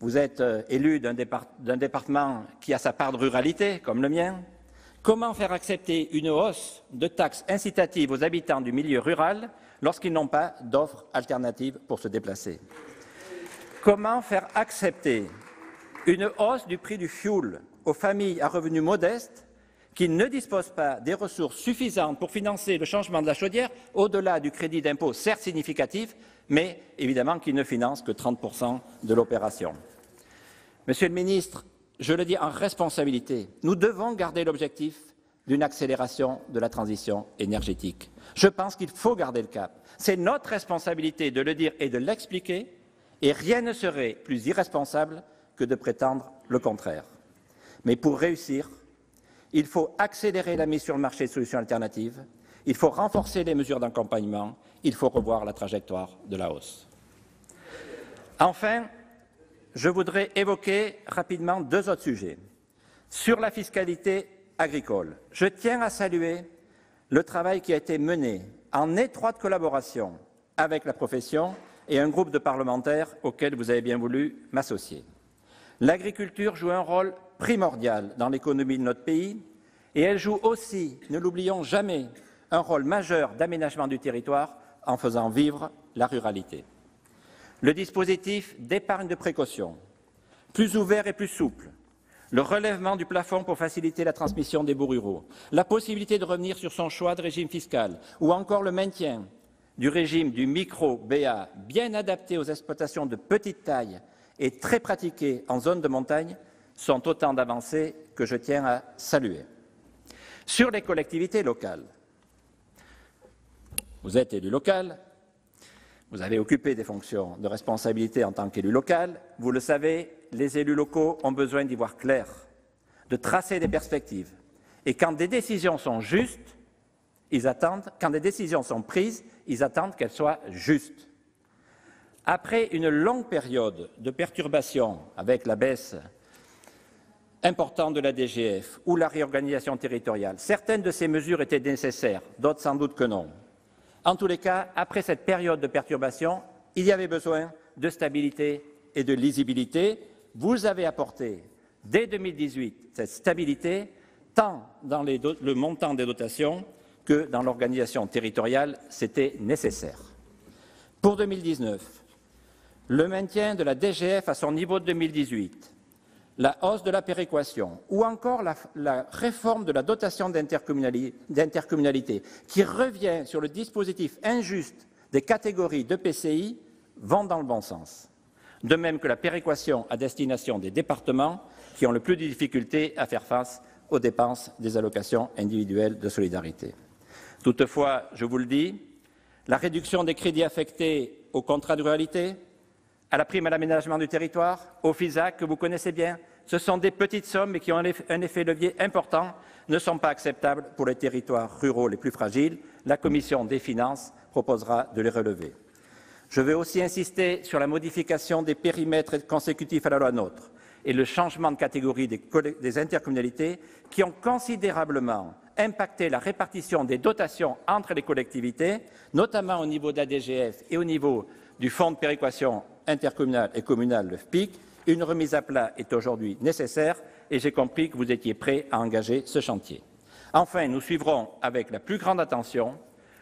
Vous êtes élu d'un département qui a sa part de ruralité, comme le mien. Comment faire accepter une hausse de taxes incitatives aux habitants du milieu rural lorsqu'ils n'ont pas d'offres alternatives pour se déplacer? Comment faire accepter une hausse du prix du fioul aux familles à revenus modestes qui ne disposent pas des ressources suffisantes pour financer le changement de la chaudière, au-delà du crédit d'impôt, certes significatif, mais évidemment qui ne finance que 30% de l'opération. Monsieur le ministre, je le dis en responsabilité, nous devons garder l'objectif d'une accélération de la transition énergétique. Je pense qu'il faut garder le cap. C'est notre responsabilité de le dire et de l'expliquer, et rien ne serait plus irresponsable que de prétendre le contraire. Mais pour réussir, il faut accélérer la mise sur le marché de solutions alternatives, il faut renforcer les mesures d'accompagnement, il faut revoir la trajectoire de la hausse. Enfin, je voudrais évoquer rapidement deux autres sujets. Sur la fiscalité agricole, je tiens à saluer le travail qui a été mené en étroite collaboration avec la profession et un groupe de parlementaires auquel vous avez bien voulu m'associer. L'agriculture joue un rôle primordial dans l'économie de notre pays et elle joue aussi, ne l'oublions jamais, un rôle majeur d'aménagement du territoire en faisant vivre la ruralité. Le dispositif d'épargne de précaution, plus ouvert et plus souple, le relèvement du plafond pour faciliter la transmission des baux ruraux, la possibilité de revenir sur son choix de régime fiscal ou encore le maintien du régime du micro-BA bien adapté aux exploitations de petite taille et très pratiqué en zone de montagne sont autant d'avancées que je tiens à saluer. Sur les collectivités locales, vous êtes élu local, vous avez occupé des fonctions de responsabilité en tant qu'élu local, vous le savez, les élus locaux ont besoin d'y voir clair, de tracer des perspectives. Et quand des décisions sont justes, ils attendent, quand des décisions sont prises, ils attendent qu'elles soient justes. Après une longue période de perturbation avec la baisse importante de la DGF ou la réorganisation territoriale, certaines de ces mesures étaient nécessaires, d'autres sans doute que non. En tous les cas, après cette période de perturbation, il y avait besoin de stabilité et de lisibilité. Vous avez apporté, dès 2018, cette stabilité, tant dans le montant des dotations que dans l'organisation territoriale, c'était nécessaire. Pour 2019, le maintien de la DGF à son niveau de 2018, la hausse de la péréquation ou encore la réforme de la dotation d'intercommunalité qui revient sur le dispositif injuste des catégories de PCI vont dans le bon sens. De même que la péréquation à destination des départements qui ont le plus de difficultés à faire face aux dépenses des allocations individuelles de solidarité. Toutefois, je vous le dis, la réduction des crédits affectés aux contrats de ruralité, à la prime à l'aménagement du territoire, au FISAC, que vous connaissez bien, ce sont des petites sommes mais qui ont un effet levier important, ne sont pas acceptables pour les territoires ruraux les plus fragiles. La Commission des finances proposera de les relever. Je veux aussi insister sur la modification des périmètres consécutifs à la loi NOTRe et le changement de catégorie des intercommunalités qui ont considérablement impacté la répartition des dotations entre les collectivités, notamment au niveau de la DGF et au niveau du fonds de péréquation intercommunale et communale, le FPIC. Une remise à plat est aujourd'hui nécessaire et j'ai compris que vous étiez prêts à engager ce chantier. Enfin, nous suivrons avec la plus grande attention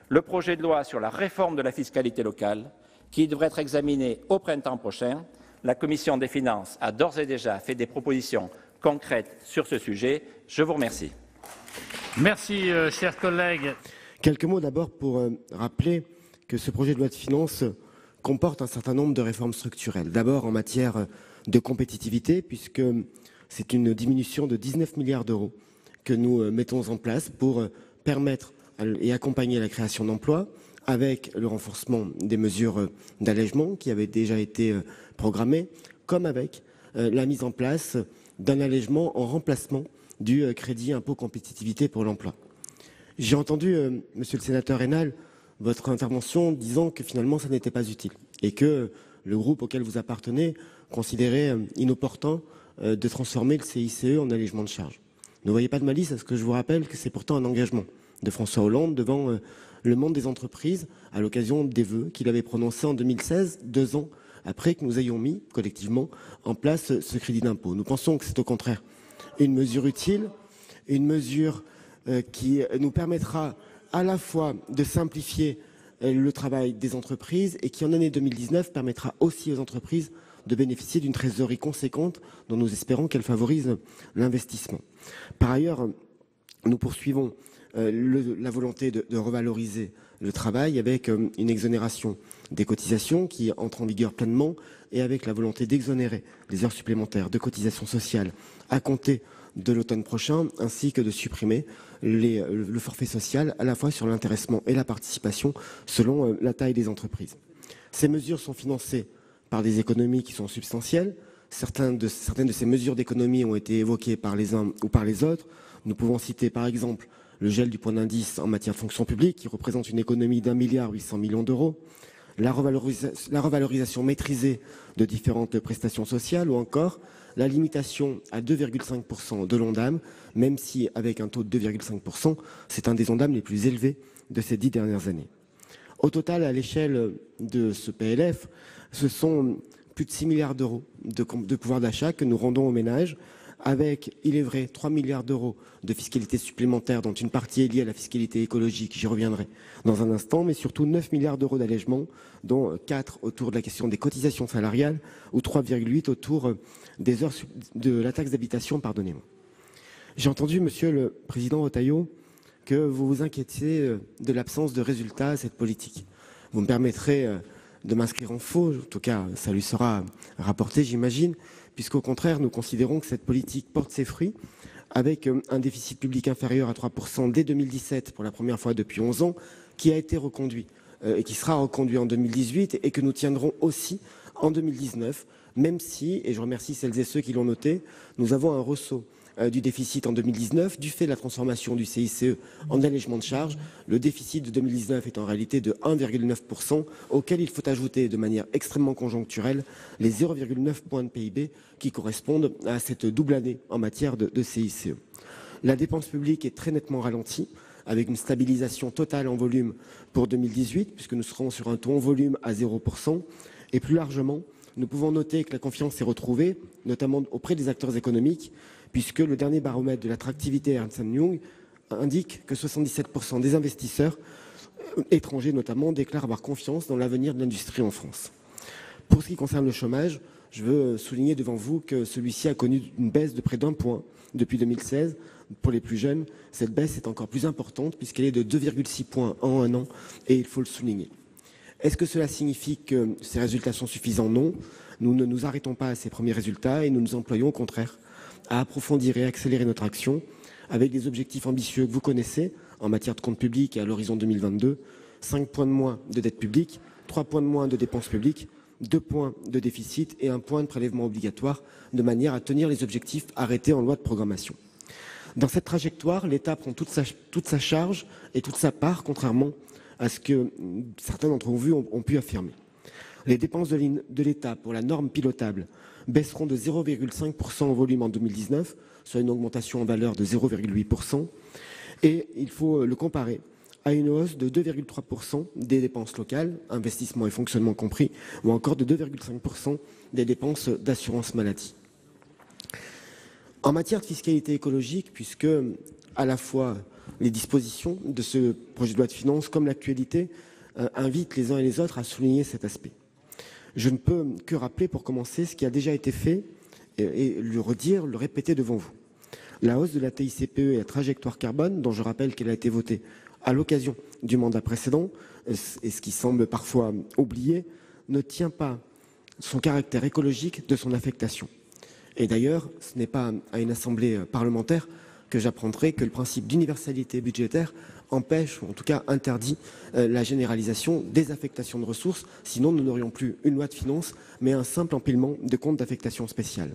le projet de loi sur la réforme de la fiscalité locale qui devrait être examiné au printemps prochain. La Commission des finances a d'ores et déjà fait des propositions concrètes sur ce sujet. Je vous remercie. Merci, chers collègues. Quelques mots d'abord pour rappeler que ce projet de loi de finances comporte un certain nombre de réformes structurelles. D'abord en matière de compétitivité, puisque c'est une diminution de 19 milliards d'euros que nous mettons en place pour permettre et accompagner la création d'emplois, avec le renforcement des mesures d'allègement qui avaient déjà été programmées, comme avec la mise en place d'un allègement en remplacement du crédit impôt compétitivité pour l'emploi. J'ai entendu, monsieur le sénateur Raynal, votre intervention disant que finalement ça n'était pas utile et que le groupe auquel vous appartenez considérait inopportun de transformer le CICE en allègement de charges. Ne voyez pas de malice à ce que je vous rappelle que c'est pourtant un engagement de François Hollande devant le monde des entreprises à l'occasion des vœux qu'il avait prononcés en 2016, 2 ans après que nous ayons mis collectivement en place ce crédit d'impôt. Nous pensons que c'est au contraire une mesure utile, une mesure qui nous permettra à la fois de simplifier le travail des entreprises et qui, en année 2019, permettra aussi aux entreprises de bénéficier d'une trésorerie conséquente dont nous espérons qu'elle favorise l'investissement. Par ailleurs, nous poursuivons la volonté de revaloriser le travail avec une exonération des cotisations qui entre en vigueur pleinement et avec la volonté d'exonérer les heures supplémentaires de cotisations sociales à compter de l'automne prochain, ainsi que de supprimer le forfait social à la fois sur l'intéressement et la participation selon la taille des entreprises. Ces mesures sont financées par des économies qui sont substantielles. Certaines de ces mesures d'économie ont été évoquées par les uns ou par les autres. Nous pouvons citer par exemple le gel du point d'indice en matière de fonction publique qui représente une économie d'1,8 milliard d'euros, la revalorisation maîtrisée de différentes prestations sociales ou encore la limitation à 2,5% de l'ONDAM, même si avec un taux de 2,5%, c'est un des ONDAM les plus élevés de ces 10 dernières années. Au total, à l'échelle de ce PLF, ce sont plus de 6 milliards d'euros de pouvoir d'achat que nous rendons aux ménages, avec, il est vrai, 3 milliards d'euros de fiscalité supplémentaire, dont une partie est liée à la fiscalité écologique, j'y reviendrai dans un instant, mais surtout 9 milliards d'euros d'allègement, dont 4 autour de la question des cotisations salariales ou 3,8 autour des heures de la taxe d'habitation, pardonnez-moi. J'ai entendu, monsieur le président Retailleau, que vous vous inquiétiez de l'absence de résultats à cette politique. Vous me permettrez de m'inscrire en faux, en tout cas ça lui sera rapporté j'imagine, puisqu'au contraire nous considérons que cette politique porte ses fruits avec un déficit public inférieur à 3% dès 2017 pour la première fois depuis 11 ans, qui a été reconduit et qui sera reconduit en 2018 et que nous tiendrons aussi en 2019, même si, et je remercie celles et ceux qui l'ont noté, nous avons un ressaut du déficit en 2019 du fait de la transformation du CICE en allègement de charges. Le déficit de 2019 est en réalité de 1,9%, auquel il faut ajouter de manière extrêmement conjoncturelle les 0,9 points de PIB qui correspondent à cette double année en matière de CICE. La dépense publique est très nettement ralentie, avec une stabilisation totale en volume pour 2018, puisque nous serons sur un taux en volume à 0%. Et plus largement, nous pouvons noter que la confiance est retrouvée, notamment auprès des acteurs économiques, puisque le dernier baromètre de l'attractivité Ernst & Young indique que 77% des investisseurs étrangers notamment déclarent avoir confiance dans l'avenir de l'industrie en France. Pour ce qui concerne le chômage, je veux souligner devant vous que celui-ci a connu une baisse de près d'1 point depuis 2016. Pour les plus jeunes, cette baisse est encore plus importante puisqu'elle est de 2,6 points en un an, et il faut le souligner. Est-ce que cela signifie que ces résultats sont suffisants? Non. Nous ne nous arrêtons pas à ces premiers résultats et nous nous employons au contraire à approfondir et accélérer notre action avec des objectifs ambitieux que vous connaissez en matière de compte public et à l'horizon 2022, 5 points de moins de dette publique, 3 points de moins de dépenses publiques, 2 points de déficit et 1 point de prélèvement obligatoire, de manière à tenir les objectifs arrêtés en loi de programmation. Dans cette trajectoire, l'État prend toute sa charge et toute sa part, contrairement à ce que certains d'entre vous ont pu affirmer. Les dépenses de l'État pour la norme pilotable baisseront de 0,5% en volume en 2019, soit une augmentation en valeur de 0,8%, et il faut le comparer à une hausse de 2,3% des dépenses locales, investissement et fonctionnement compris, ou encore de 2,5% des dépenses d'assurance maladie. En matière de fiscalité écologique, puisque à la fois les dispositions de ce projet de loi de finances comme l'actualité invitent les uns et les autres à souligner cet aspect. Je ne peux que rappeler pour commencer ce qui a déjà été fait et le redire, le répéter devant vous. La hausse de la TICPE et la trajectoire carbone, dont je rappelle qu'elle a été votée à l'occasion du mandat précédent, et ce qui semble parfois oublié, ne tient pas son caractère écologique de son affectation. Et d'ailleurs, ce n'est pas à une assemblée parlementaire que j'apprendrai que le principe d'universalité budgétaire empêche, ou en tout cas interdit, la généralisation des affectations de ressources. Sinon, nous n'aurions plus une loi de finances, mais un simple empilement de comptes d'affectation spéciale.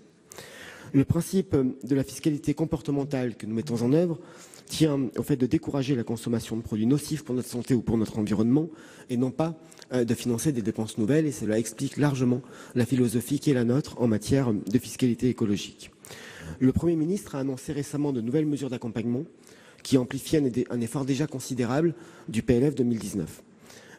Le principe de la fiscalité comportementale que nous mettons en œuvre tient au fait de décourager la consommation de produits nocifs pour notre santé ou pour notre environnement, et non pas de financer des dépenses nouvelles, et cela explique largement la philosophie qui est la nôtre en matière de fiscalité écologique. Le Premier ministre a annoncé récemment de nouvelles mesures d'accompagnement qui amplifient un effort déjà considérable du PLF 2019.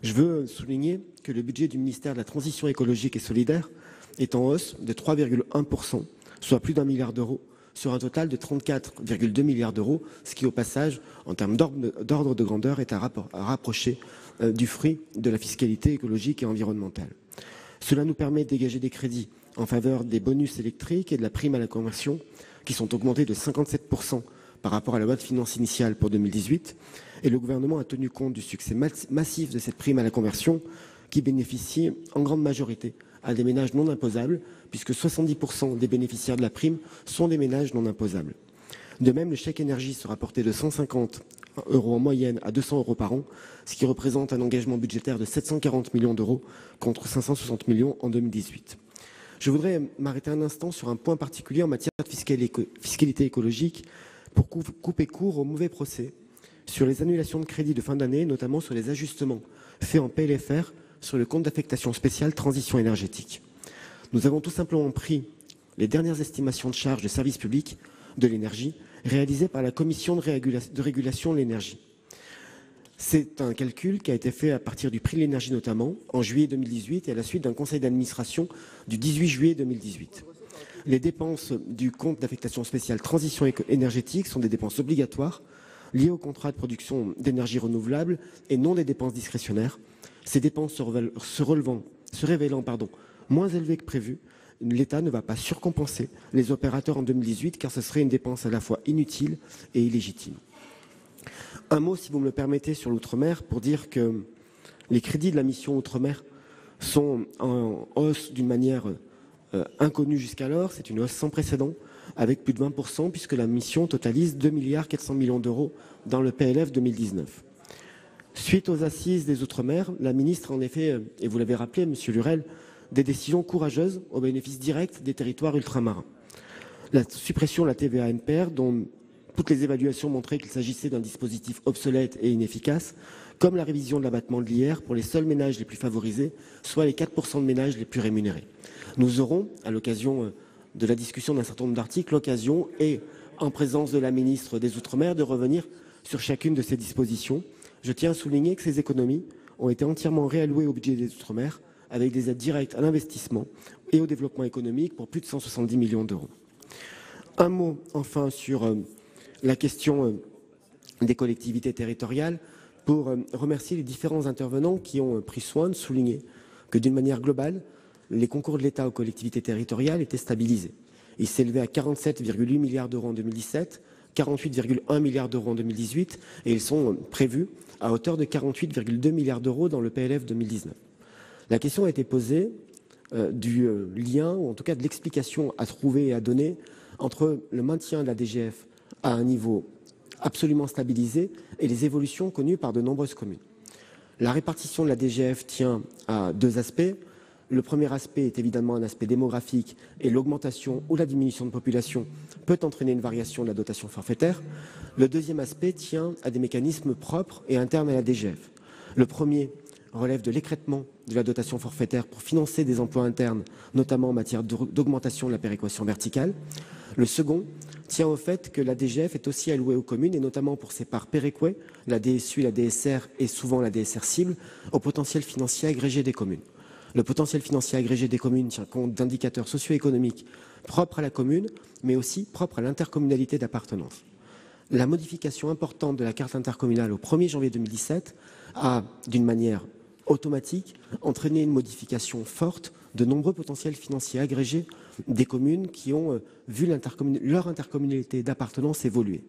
Je veux souligner que le budget du ministère de la Transition écologique et solidaire est en hausse de 3,1%, soit plus d'1 milliard d'euros, sur un total de 34,2 milliards d'euros, ce qui, au passage, en termes d'ordre de grandeur, est à rapprocher du fruit de la fiscalité écologique et environnementale. Cela nous permet de dégager des crédits en faveur des bonus électriques et de la prime à la conversion, qui sont augmentés de 57% par rapport à la loi de finances initiale pour 2018. Et le gouvernement a tenu compte du succès massif de cette prime à la conversion, qui bénéficie en grande majorité à des ménages non imposables, puisque 70% des bénéficiaires de la prime sont des ménages non imposables. De même, le chèque énergie sera porté de 150 € en moyenne à 200 € par an, ce qui représente un engagement budgétaire de 740 millions d'euros contre 560 millions en 2018. Je voudrais m'arrêter un instant sur un point particulier en matière de fiscalité écologique pour couper court au mauvais procès sur les annulations de crédits de fin d'année, notamment sur les ajustements faits en PLFR sur le compte d'affectation spéciale transition énergétique. Nous avons tout simplement pris les dernières estimations de charges de service public de l'énergie réalisées par la Commission de régulation de l'énergie. C'est un calcul qui a été fait à partir du prix de l'énergie notamment, en juillet 2018 et à la suite d'un conseil d'administration du 18 juillet 2018. Les dépenses du compte d'affectation spéciale transition énergétique sont des dépenses obligatoires liées au contrat de production d'énergie renouvelable et non des dépenses discrétionnaires. Ces dépenses se révélant moins élevées que prévu, l'État ne va pas surcompenser les opérateurs en 2018 car ce serait une dépense à la fois inutile et illégitime. Un mot, si vous me le permettez, sur l'outre-mer pour dire que les crédits de la mission outre-mer sont en hausse d'une manière inconnue jusqu'alors. C'est une hausse sans précédent, avec plus de 20%, puisque la mission totalise 2,4 milliards d'euros dans le PLF 2019. Suite aux assises des Outre-mer, la ministre a en effet, et vous l'avez rappelé, Monsieur Lurel, des décisions courageuses au bénéfice direct des territoires ultramarins. La suppression de la TVA NPR, dont toutes les évaluations montraient qu'il s'agissait d'un dispositif obsolète et inefficace, comme la révision de l'abattement de l'IR pour les seuls ménages les plus favorisés, soit les 4% de ménages les plus rémunérés. Nous aurons, à l'occasion de la discussion d'un certain nombre d'articles, l'occasion, et en présence de la ministre des Outre-mer, de revenir sur chacune de ces dispositions. Je tiens à souligner que ces économies ont été entièrement réallouées au budget des Outre-mer, avec des aides directes à l'investissement et au développement économique pour plus de 170 millions d'euros. Un mot enfin sur la question des collectivités territoriales, pour remercier les différents intervenants qui ont pris soin de souligner que d'une manière globale, les concours de l'État aux collectivités territoriales étaient stabilisés. Ils s'élevaient à 47,8 milliards d'euros en 2017, 48,1 milliards d'euros en 2018 et ils sont prévus à hauteur de 48,2 milliards d'euros dans le PLF 2019. La question a été posée du lien, ou en tout cas de l'explication à trouver et à donner entre le maintien de la DGF à un niveau absolument stabilisé et les évolutions connues par de nombreuses communes. La répartition de la DGF tient à deux aspects. Le premier aspect est évidemment un aspect démographique et l'augmentation ou la diminution de population peut entraîner une variation de la dotation forfaitaire. Le deuxième aspect tient à des mécanismes propres et internes à la DGF. Le premier relève de l'écrêtement de la dotation forfaitaire pour financer des emplois internes, notamment en matière d'augmentation de la péréquation verticale. Le second tient au fait que la DGF est aussi allouée aux communes, et notamment pour ses parts péréquées, la DSU, la DSR et souvent la DSR cible, au potentiel financier agrégé des communes. Le potentiel financier agrégé des communes tient compte d'indicateurs socio-économiques propres à la commune, mais aussi propres à l'intercommunalité d'appartenance. La modification importante de la carte intercommunale au 1er janvier 2017 a, d'une manière automatique, entraîné une modification forte de nombreux potentiels financiers agrégés des communes qui ont vu leur intercommunalité d'appartenance évoluer.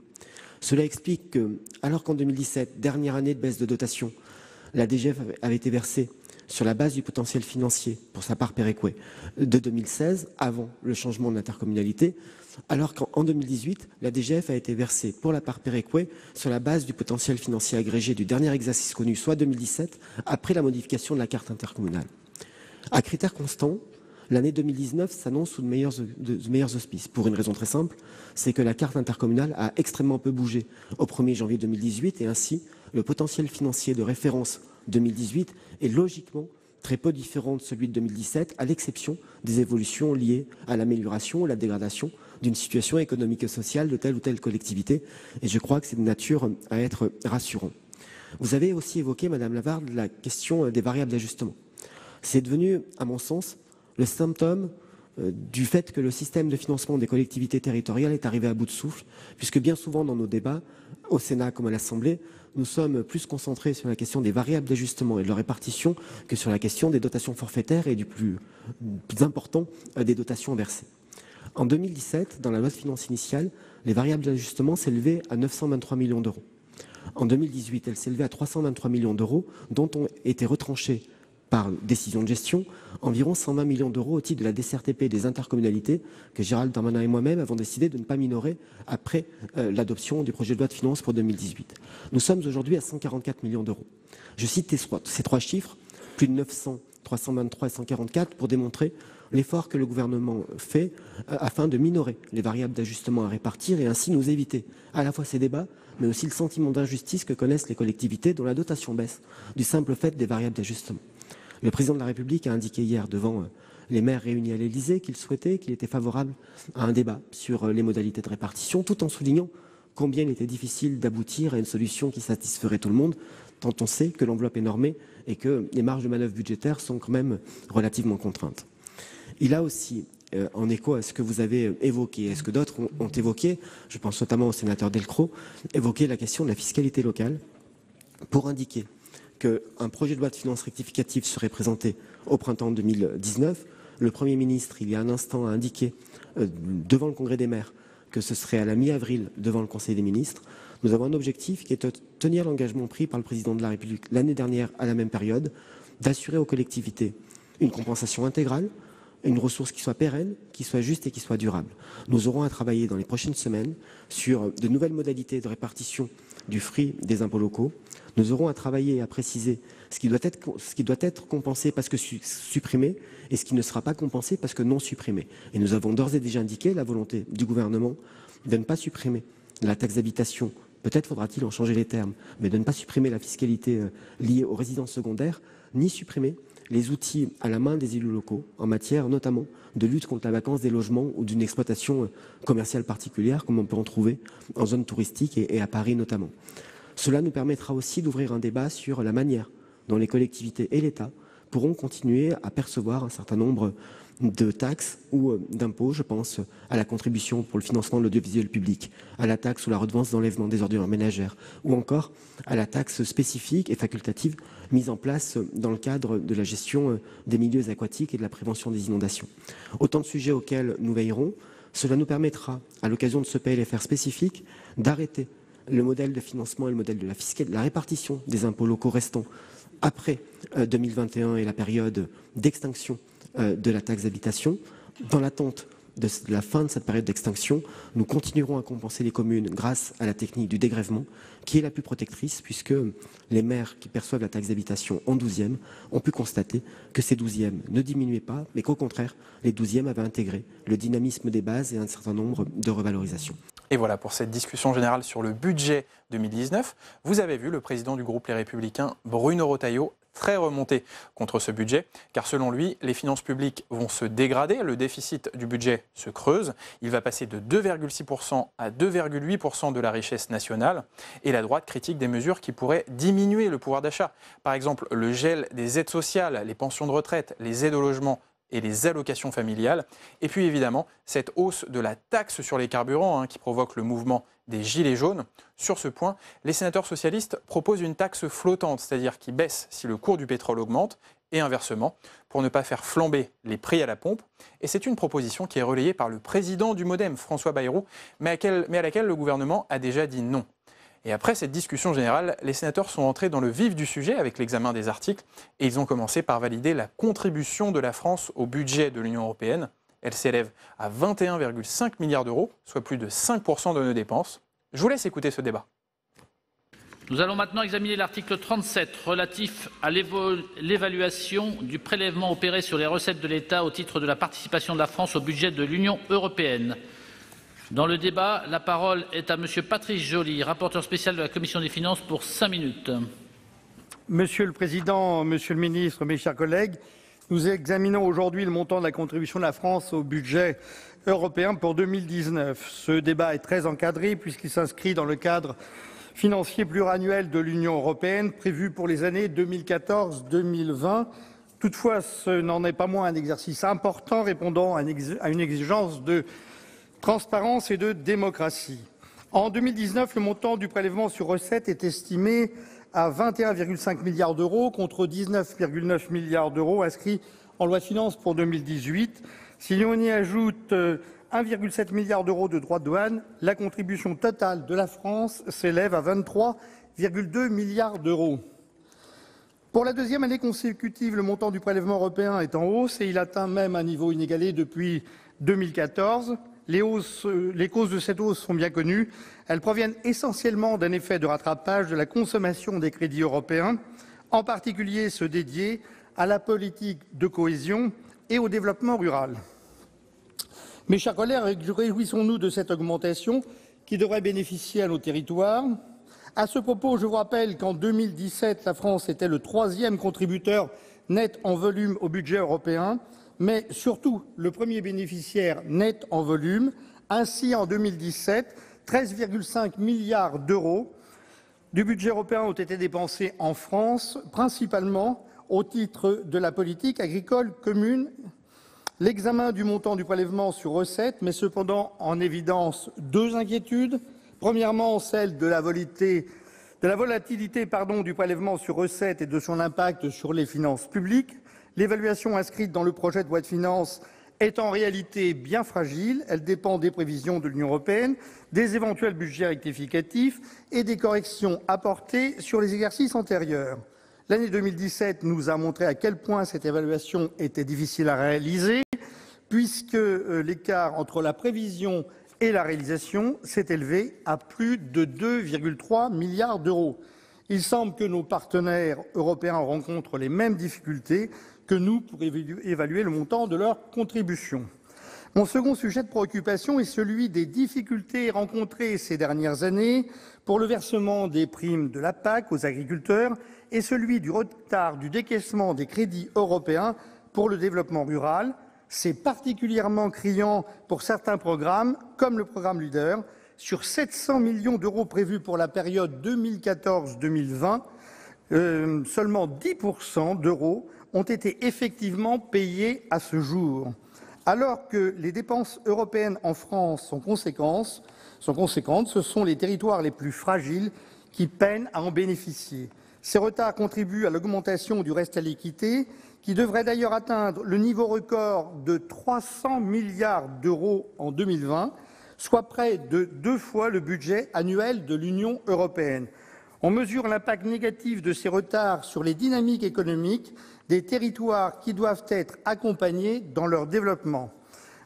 Cela explique que, alors qu'en 2017, dernière année de baisse de dotation, la DGF avait été versée sur la base du potentiel financier pour sa part péréquée de 2016, avant le changement de l'intercommunalité, alors qu'en 2018, la DGF a été versée pour la part péréquée sur la base du potentiel financier agrégé du dernier exercice connu, soit 2017, après la modification de la carte intercommunale. À critères constants, l'année 2019 s'annonce sous de meilleurs auspices. Pour une raison très simple, c'est que la carte intercommunale a extrêmement peu bougé au 1er janvier 2018 et ainsi le potentiel financier de référence 2018 est logiquement très peu différent de celui de 2017, à l'exception des évolutions liées à l'amélioration ou la dégradation d'une situation économique et sociale de telle ou telle collectivité. Et je crois que c'est de nature à être rassurant. Vous avez aussi évoqué, Madame Lavarde, la question des variables d'ajustement. C'est devenu, à mon sens, le symptôme du fait que le système de financement des collectivités territoriales est arrivé à bout de souffle, puisque bien souvent dans nos débats, au Sénat comme à l'Assemblée, nous sommes plus concentrés sur la question des variables d'ajustement et de leur répartition que sur la question des dotations forfaitaires et du plus important, des dotations versées. En 2017, dans la loi de finances initiale, les variables d'ajustement s'élevaient à 923 millions d'euros. En 2018, elles s'élevaient à 323 millions d'euros, dont ont été retranchés par décision de gestion, environ 120 millions d'euros au titre de la DCRTP des intercommunalités que Gérald Darmanin et moi-même avons décidé de ne pas minorer après l'adoption du projet de loi de finances pour 2018. Nous sommes aujourd'hui à 144 millions d'euros. Je cite ces trois chiffres, plus de 900, 323 et 144, pour démontrer l'effort que le gouvernement fait afin de minorer les variables d'ajustement à répartir et ainsi nous éviter à la fois ces débats, mais aussi le sentiment d'injustice que connaissent les collectivités dont la dotation baisse du simple fait des variables d'ajustement. Le président de la République a indiqué hier devant les maires réunis à l'Élysée qu'il souhaitait, qu'il était favorable à un débat sur les modalités de répartition, tout en soulignant combien il était difficile d'aboutir à une solution qui satisferait tout le monde, tant on sait que l'enveloppe est normée et que les marges de manœuvre budgétaires sont quand même relativement contraintes. Il a aussi, en écho à ce que vous avez évoqué, et ce que d'autres ont évoqué, je pense notamment au sénateur Delcros, évoqué la question de la fiscalité locale pour indiquer qu'un projet de loi de finances rectificative serait présenté au printemps 2019. Le Premier ministre, il y a un instant, a indiqué devant le Congrès des maires que ce serait à la mi-avril devant le Conseil des ministres. Nous avons un objectif qui est de tenir l'engagement pris par le Président de la République l'année dernière à la même période, d'assurer aux collectivités une compensation intégrale, une ressource qui soit pérenne, qui soit juste et qui soit durable. Nous aurons à travailler dans les prochaines semaines sur de nouvelles modalités de répartition du fruit des impôts locaux. Nous aurons à travailler et à préciser ce qui doit être compensé parce que supprimé et ce qui ne sera pas compensé parce que non supprimé. Et nous avons d'ores et déjà indiqué la volonté du gouvernement de ne pas supprimer la taxe d'habitation. Peut-être faudra-t-il en changer les termes, mais de ne pas supprimer la fiscalité liée aux résidences secondaires, ni supprimer les outils à la main des élus locaux en matière notamment de lutte contre la vacance des logements ou d'une exploitation commerciale particulière, comme on peut en trouver en zone touristique et à Paris notamment. Cela nous permettra aussi d'ouvrir un débat sur la manière dont les collectivités et l'État pourront continuer à percevoir un certain nombre de taxes ou d'impôts. Je pense à la contribution pour le financement de l'audiovisuel public, à la taxe ou la redevance d'enlèvement des ordures ménagères, ou encore à la taxe spécifique et facultative mise en place dans le cadre de la gestion des milieux aquatiques et de la prévention des inondations. Autant de sujets auxquels nous veillerons. Cela nous permettra, à l'occasion de ce PLFR spécifique, d'arrêter le modèle de financement et le modèle de la répartition des impôts locaux restants après 2021 et la période d'extinction de la taxe d'habitation. Dans l'attente de la fin de cette période d'extinction, nous continuerons à compenser les communes grâce à la technique du dégrèvement, qui est la plus protectrice, puisque les maires qui perçoivent la taxe d'habitation en 12e ont pu constater que ces 12e ne diminuaient pas, mais qu'au contraire, les 12e avaient intégré le dynamisme des bases et un certain nombre de revalorisations. Et voilà pour cette discussion générale sur le budget 2019. Vous avez vu le président du groupe Les Républicains, Bruno Retailleau, très remonté contre ce budget, car selon lui, les finances publiques vont se dégrader, le déficit du budget se creuse, il va passer de 2,6% à 2,8% de la richesse nationale, et la droite critique des mesures qui pourraient diminuer le pouvoir d'achat. Par exemple, le gel des aides sociales, les pensions de retraite, les aides au logement et les allocations familiales. Et puis évidemment, cette hausse de la taxe sur les carburants qui provoque le mouvement des gilets jaunes. Sur ce point, les sénateurs socialistes proposent une taxe flottante, c'est-à-dire qui baisse si le cours du pétrole augmente, et inversement, pour ne pas faire flamber les prix à la pompe. Et c'est une proposition qui est relayée par le président du MoDem, François Bayrou, mais à laquelle le gouvernement a déjà dit non. Et après cette discussion générale, les sénateurs sont entrés dans le vif du sujet avec l'examen des articles et ils ont commencé par valider la contribution de la France au budget de l'Union européenne. Elle s'élève à 21,5 milliards d'euros, soit plus de 5% de nos dépenses. Je vous laisse écouter ce débat. Nous allons maintenant examiner l'article 37 relatif à l'évaluation du prélèvement opéré sur les recettes de l'État au titre de la participation de la France au budget de l'Union européenne. Dans le débat, la parole est à Monsieur Patrice Joly, rapporteur spécial de la Commission des finances pour 5 minutes. Monsieur le Président, Monsieur le Ministre, mes chers collègues, nous examinons aujourd'hui le montant de la contribution de la France au budget européen pour 2019. Ce débat est très encadré puisqu'il s'inscrit dans le cadre financier pluriannuel de l'Union européenne prévu pour les années 2014-2020. Toutefois, ce n'en est pas moins un exercice important répondant à une exigence de transparence et de démocratie. En 2019, le montant du prélèvement sur recettes est estimé à 21,5 milliards d'euros contre 19,9 milliards d'euros inscrits en loi de finances pour 2018. Si l'on y ajoute 1,7 milliard d'euros de droits de douane, la contribution totale de la France s'élève à 23,2 milliards d'euros. Pour la deuxième année consécutive, le montant du prélèvement européen est en hausse et il atteint même un niveau inégalé depuis 2014. Les causes de cette hausse sont bien connues. Elles proviennent essentiellement d'un effet de rattrapage de la consommation des crédits européens, en particulier ceux dédiés à la politique de cohésion et au développement rural. Mes chers collègues, réjouissons-nous de cette augmentation qui devrait bénéficier à nos territoires. À ce propos, je vous rappelle qu'en 2017, la France était le 3e contributeur net en volume au budget européen, mais surtout le premier bénéficiaire net en volume. Ainsi, en 2017, 13,5 milliards d'euros du budget européen ont été dépensés en France, principalement au titre de la politique agricole commune. L'examen du montant du prélèvement sur recettes met cependant en évidence deux inquiétudes. Premièrement, celle de la volatilité du prélèvement sur recettes et de son impact sur les finances publiques. L'évaluation inscrite dans le projet de loi de finances est en réalité bien fragile. Elle dépend des prévisions de l'Union européenne, des éventuels budgets rectificatifs et des corrections apportées sur les exercices antérieurs. L'année 2017 nous a montré à quel point cette évaluation était difficile à réaliser, puisque l'écart entre la prévision et la réalisation s'est élevé à plus de 2,3 milliards d'euros. Il semble que nos partenaires européens rencontrent les mêmes difficultés que nous pour évaluer le montant de leur contribution. Mon second sujet de préoccupation est celui des difficultés rencontrées ces dernières années pour le versement des primes de la PAC aux agriculteurs et celui du retard du décaissement des crédits européens pour le développement rural. C'est particulièrement criant pour certains programmes, comme le programme LEADER. Sur 700 millions d'euros prévus pour la période 2014-2020, seulement 10% d'euros ont été effectivement payés à ce jour. Alors que les dépenses européennes en France sont conséquentes, ce sont les territoires les plus fragiles qui peinent à en bénéficier. Ces retards contribuent à l'augmentation du reste à l'équité, qui devrait d'ailleurs atteindre le niveau record de 300 milliards d'euros en 2020, soit près de 2 fois le budget annuel de l'Union européenne. On mesure l'impact négatif de ces retards sur les dynamiques économiques des territoires qui doivent être accompagnés dans leur développement.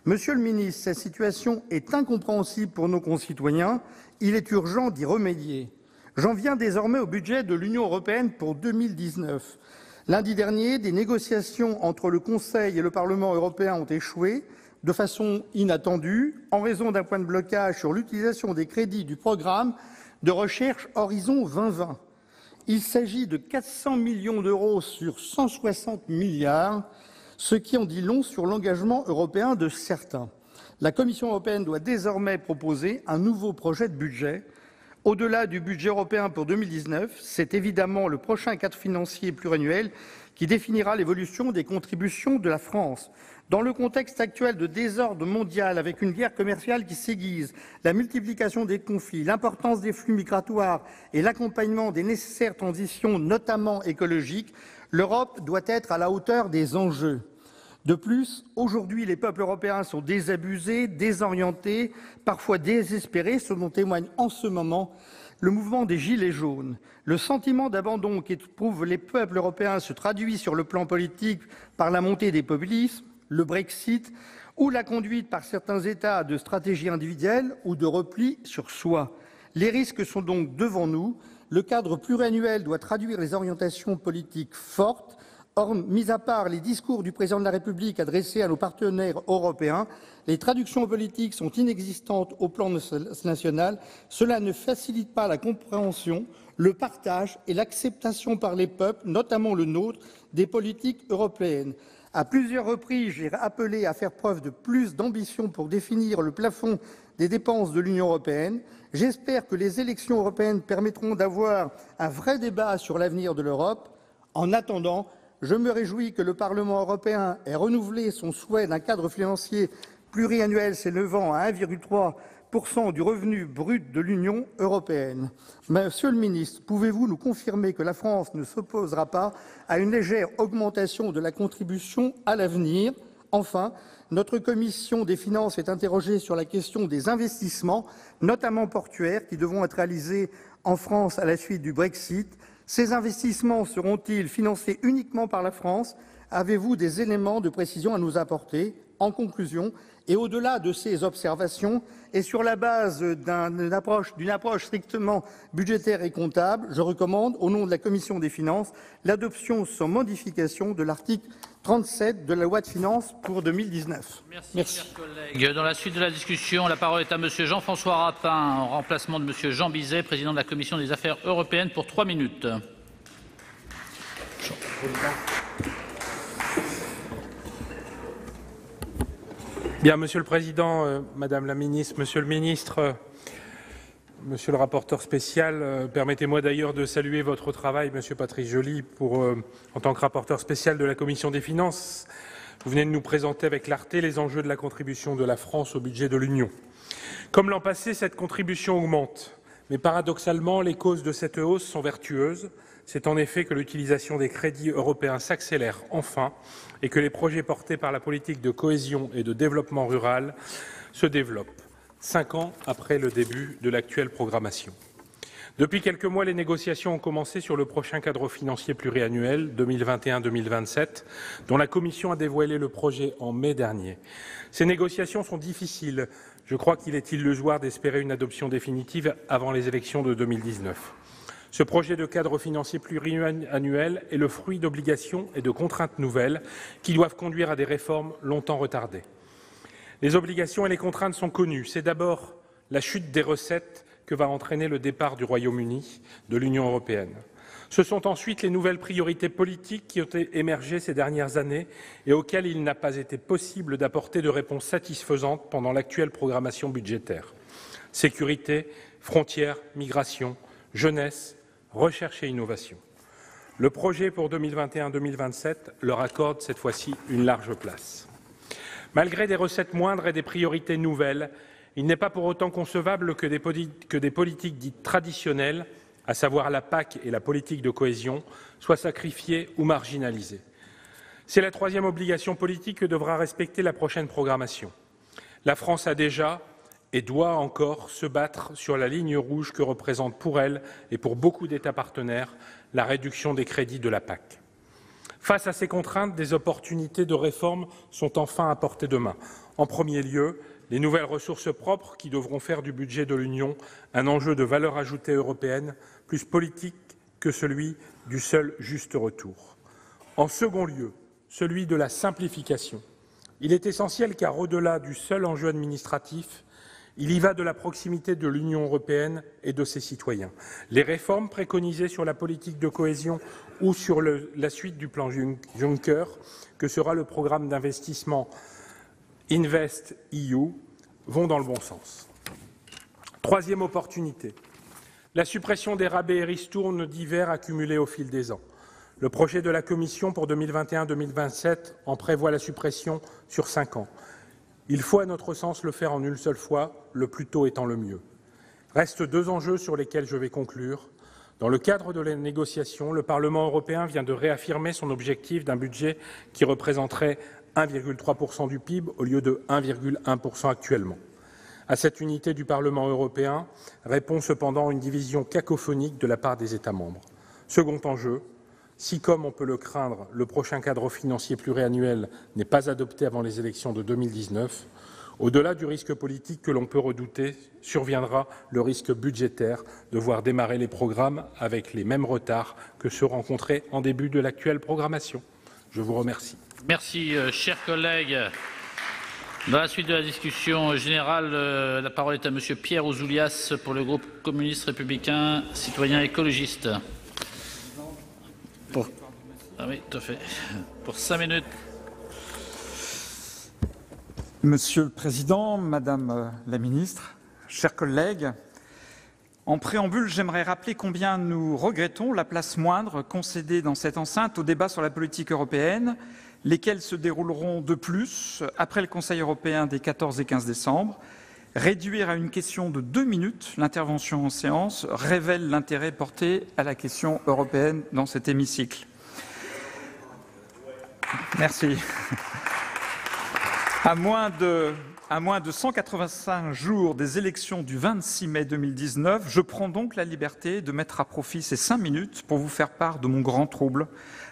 Monsieur le ministre, cette situation est incompréhensible pour nos concitoyens. Il est urgent d'y remédier. J'en viens désormais au budget de l'Union européenne pour 2019. Lundi dernier, des négociations entre le Conseil et le Parlement européen ont échoué de façon inattendue en raison d'un point de blocage sur l'utilisation des crédits du programme de recherche Horizon 2020. Il s'agit de 400 millions d'euros sur 160 milliards, ce qui en dit long sur l'engagement européen de certains. La Commission européenne doit désormais proposer un nouveau projet de budget. Au-delà du budget européen pour 2019, c'est évidemment le prochain cadre financier pluriannuel qui définira l'évolution des contributions de la France. Dans le contexte actuel de désordre mondial, avec une guerre commerciale qui s'aiguise, la multiplication des conflits, l'importance des flux migratoires et l'accompagnement des nécessaires transitions, notamment écologiques, l'Europe doit être à la hauteur des enjeux. De plus, aujourd'hui, les peuples européens sont désabusés, désorientés, parfois désespérés, ce dont témoigne en ce moment le mouvement des Gilets jaunes. Le sentiment d'abandon qu'éprouvent les peuples européens se traduit sur le plan politique par la montée des populismes, le Brexit ou la conduite par certains États de stratégies individuelles ou de repli sur soi. Les risques sont donc devant nous. Le cadre pluriannuel doit traduire les orientations politiques fortes. Or, mis à part les discours du président de la République adressés à nos partenaires européens, les traductions politiques sont inexistantes au plan national. Cela ne facilite pas la compréhension, le partage et l'acceptation par les peuples, notamment le nôtre, des politiques européennes. À plusieurs reprises, j'ai appelé à faire preuve de plus d'ambition pour définir le plafond des dépenses de l'Union européenne. J'espère que les élections européennes permettront d'avoir un vrai débat sur l'avenir de l'Europe. En attendant, je me réjouis que le Parlement européen ait renouvelé son souhait d'un cadre financier pluriannuel s'élevant à 1,3% du revenu brut de l'Union européenne. Monsieur le ministre, pouvez-vous nous confirmer que la France ne s'opposera pas à une légère augmentation de la contribution à l'avenir? Enfin, notre commission des finances est interrogée sur la question des investissements, notamment portuaires, qui devront être réalisés en France à la suite du Brexit. Ces investissements seront-ils financés uniquement par la France? Avez-vous des éléments de précision à nous apporter? En conclusion, et au-delà de ces observations, et sur la base d'une approche strictement budgétaire et comptable, je recommande, au nom de la Commission des finances, l'adoption sans modification de l'article 37 de la loi de finances pour 2019. Merci. Chers collègues. Dans la suite de la discussion, la parole est à Monsieur Jean-François Rapin, en remplacement de Monsieur Jean Bizet, président de la Commission des Affaires européennes, pour 3 minutes. Bien, Monsieur le Président, Madame la Ministre, Monsieur le Ministre, Monsieur le rapporteur spécial, permettez-moi d'ailleurs de saluer votre travail, Monsieur Patrice Joly, en tant que rapporteur spécial de la Commission des Finances. Vous venez de nous présenter avec clarté les enjeux de la contribution de la France au budget de l'Union. Comme l'an passé, cette contribution augmente, mais paradoxalement, les causes de cette hausse sont vertueuses. C'est en effet que l'utilisation des crédits européens s'accélère enfin et que les projets portés par la politique de cohésion et de développement rural se développent, 5 ans après le début de l'actuelle programmation. Depuis quelques mois, les négociations ont commencé sur le prochain cadre financier pluriannuel 2021-2027, dont la Commission a dévoilé le projet en mai dernier. Ces négociations sont difficiles. Je crois qu'il est illusoire d'espérer une adoption définitive avant les élections de 2019. Ce projet de cadre financier pluriannuel est le fruit d'obligations et de contraintes nouvelles qui doivent conduire à des réformes longtemps retardées. Les obligations et les contraintes sont connues. C'est d'abord la chute des recettes que va entraîner le départ du Royaume-Uni de l'Union européenne. Ce sont ensuite les nouvelles priorités politiques qui ont émergé ces dernières années et auxquelles il n'a pas été possible d'apporter de réponse satisfaisante pendant l'actuelle programmation budgétaire. Sécurité, frontières, migration, jeunesse, recherche et innovation. Le projet pour 2021-2027 leur accorde cette fois-ci une large place. Malgré des recettes moindres et des priorités nouvelles, il n'est pas pour autant concevable que des politiques dites traditionnelles, à savoir la PAC et la politique de cohésion, soient sacrifiées ou marginalisées. C'est la troisième obligation politique que devra respecter la prochaine programmation. La France a déjà et doit encore se battre sur la ligne rouge que représente pour elle et pour beaucoup d'États partenaires la réduction des crédits de la PAC. Face à ces contraintes, des opportunités de réforme sont enfin à portée de main. En premier lieu, les nouvelles ressources propres qui devront faire du budget de l'Union un enjeu de valeur ajoutée européenne plus politique que celui du seul juste retour. En second lieu, celui de la simplification. Il est essentiel car au-delà du seul enjeu administratif, il y va de la proximité de l'Union européenne et de ses citoyens. Les réformes préconisées sur la politique de cohésion ou sur la suite du plan Juncker, que sera le programme d'investissement InvestEU, vont dans le bon sens. Troisième opportunité, la suppression des rabais et ristournes divers accumulés au fil des ans. Le projet de la Commission pour 2021-2027 en prévoit la suppression sur 5 ans. Il faut, à notre sens, le faire en une seule fois, le plus tôt étant le mieux. Restent 2 enjeux sur lesquels je vais conclure. Dans le cadre de la négociation, le Parlement européen vient de réaffirmer son objectif d'un budget qui représenterait 1,3% du PIB au lieu de 1,1% actuellement. À cette unité du Parlement européen répond cependant une division cacophonique de la part des États membres. Second enjeu, si, comme on peut le craindre, le prochain cadre financier pluriannuel n'est pas adopté avant les élections de 2019, au-delà du risque politique que l'on peut redouter, surviendra le risque budgétaire de voir démarrer les programmes avec les mêmes retards que ceux rencontrés en début de l'actuelle programmation. Je vous remercie. Merci, chers collègues. Dans la suite de la discussion générale, la parole est à Monsieur Pierre Ouzoulias pour le groupe communiste républicain citoyen écologiste. Ah oui, tout à fait. Pour 5 minutes. Monsieur le Président, Madame la Ministre, chers collègues, en préambule, j'aimerais rappeler combien nous regrettons la place moindre concédée dans cette enceinte aux débats sur la politique européenne, lesquels se dérouleront de plus après le Conseil européen des 14 et 15 décembre. Réduire à une question de 2 minutes l'intervention en séance révèle l'intérêt porté à la question européenne dans cet hémicycle. Merci. À moins de 185 jours des élections du 26 mai 2019, je prends donc la liberté de mettre à profit ces 5 minutes pour vous faire part de mon grand trouble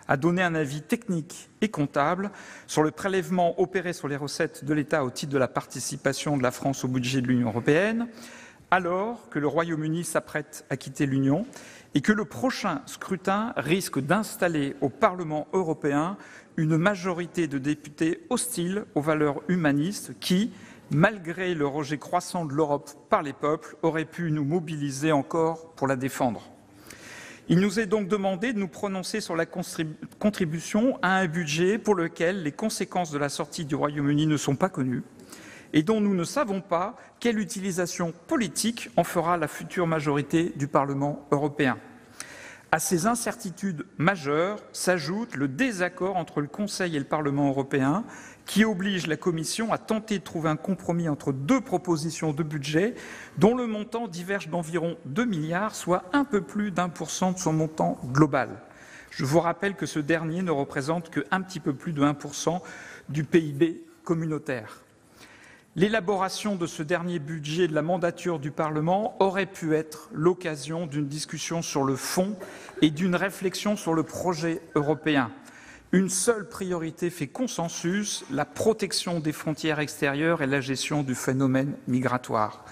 à donner un avis technique et comptable sur le prélèvement opéré sur les recettes de l'État au titre de la participation de la France au budget de l'Union européenne, alors que le Royaume-Uni s'apprête à quitter l'Union et que le prochain scrutin risque d'installer au Parlement européen une majorité de députés hostiles aux valeurs humanistes qui, malgré le rejet croissant de l'Europe par les peuples, auraient pu nous mobiliser encore pour la défendre. Il nous est donc demandé de nous prononcer sur la contribution à un budget pour lequel les conséquences de la sortie du Royaume-Uni ne sont pas connues et dont nous ne savons pas quelle utilisation politique en fera la future majorité du Parlement européen. À ces incertitudes majeures s'ajoute le désaccord entre le Conseil et le Parlement européen qui oblige la Commission à tenter de trouver un compromis entre 2 propositions de budget dont le montant diverge d'environ 2 milliards, soit un peu plus d'1% de son montant global. Je vous rappelle que ce dernier ne représente qu'un petit peu plus de 1% du PIB communautaire. L'élaboration de ce dernier budget de la mandature du Parlement aurait pu être l'occasion d'une discussion sur le fond et d'une réflexion sur le projet européen. Une seule priorité fait consensus, la protection des frontières extérieures et la gestion du phénomène migratoire.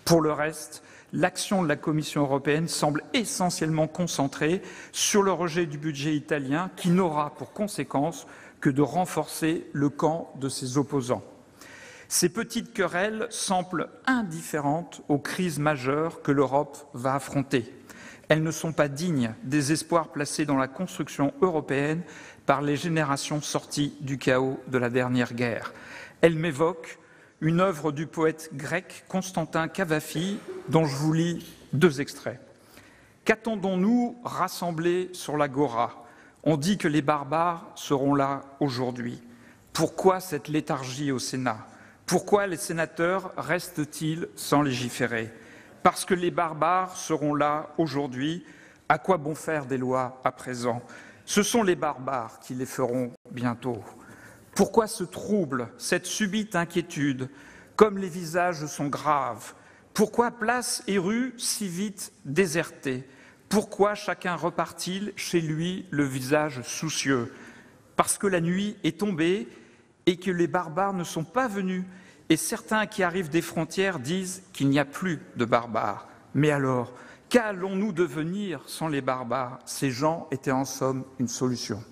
Pour le reste, l'action de la Commission européenne semble essentiellement concentrée sur le rejet du budget italien qui n'aura pour conséquence que de renforcer le camp de ses opposants. Ces petites querelles semblent indifférentes aux crises majeures que l'Europe va affronter. Elles ne sont pas dignes des espoirs placés dans la construction européenne par les générations sorties du chaos de la dernière guerre. Elles m'évoquent une œuvre du poète grec Constantin Cavafi, dont je vous lis 2 extraits. « Qu'attendons-nous rassemblés sur l'agora? On dit que les barbares seront là aujourd'hui. Pourquoi cette léthargie au Sénat? Pourquoi les sénateurs restent-ils sans légiférer? Parce que les barbares seront là aujourd'hui. À quoi bon faire des lois à présent? Ce sont les barbares qui les feront bientôt. Pourquoi ce trouble, cette subite inquiétude? Comme les visages sont graves. Pourquoi place et rue si vite désertées? Pourquoi chacun repart-il chez lui le visage soucieux? Parce que la nuit est tombée et que les barbares ne sont pas venus. Et certains qui arrivent des frontières disent qu'il n'y a plus de barbares. Mais alors, qu'allons-nous devenir sans les barbares? Ces gens étaient en somme une solution.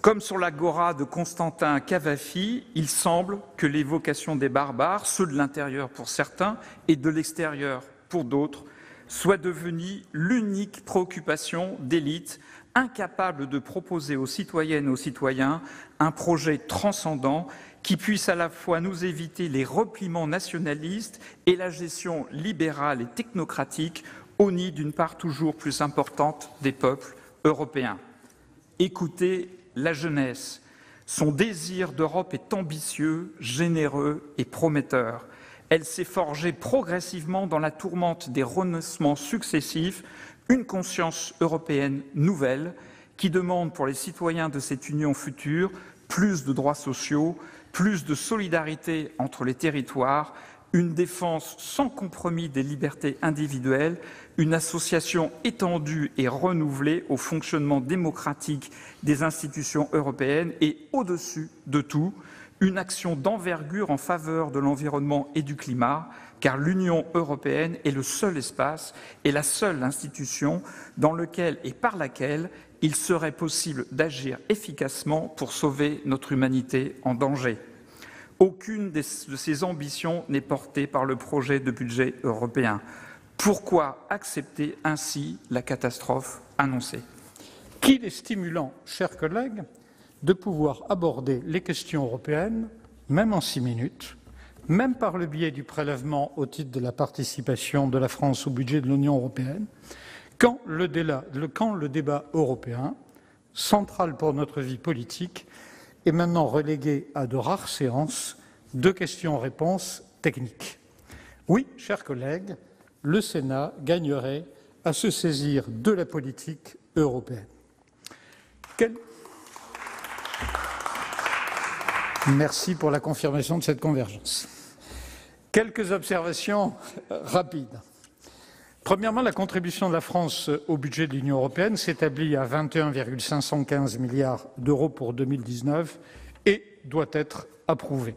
Comme sur l'agora de Constantin Cavafi, il semble que l'évocation des barbares, ceux de l'intérieur pour certains et de l'extérieur pour d'autres, soit devenue l'unique préoccupation d'élites incapables de proposer aux citoyennes et aux citoyens un projet transcendant qui puisse à la fois nous éviter les repliements nationalistes et la gestion libérale et technocratique au nid d'une part toujours plus importante des peuples européens. Écoutez la jeunesse. Son désir d'Europe est ambitieux, généreux et prometteur. Elle s'est forgée progressivement dans la tourmente des renoncements successifs une conscience européenne nouvelle qui demande pour les citoyens de cette union future plus de droits sociaux, plus de solidarité entre les territoires, une défense sans compromis des libertés individuelles, une association étendue et renouvelée au fonctionnement démocratique des institutions européennes et, au-dessus de tout, une action d'envergure en faveur de l'environnement et du climat, car l'Union européenne est le seul espace et la seule institution dans lequel et par laquelle il serait possible d'agir efficacement pour sauver notre humanité en danger. Aucune de ces ambitions n'est portée par le projet de budget européen. Pourquoi accepter ainsi la catastrophe annoncée? Qu'il est stimulant, chers collègues, de pouvoir aborder les questions européennes, même en 6 minutes, même par le biais du prélèvement au titre de la participation de la France au budget de l'Union européenne, quand le débat européen, central pour notre vie politique, est maintenant relégué à de rares séances de questions-réponses techniques. Oui, chers collègues, le Sénat gagnerait à se saisir de la politique européenne. Merci pour la confirmation de cette convergence. Quelques observations rapides. Premièrement, la contribution de la France au budget de l'Union européenne s'établit à 21,515 milliards d'euros pour 2019 et doit être approuvée.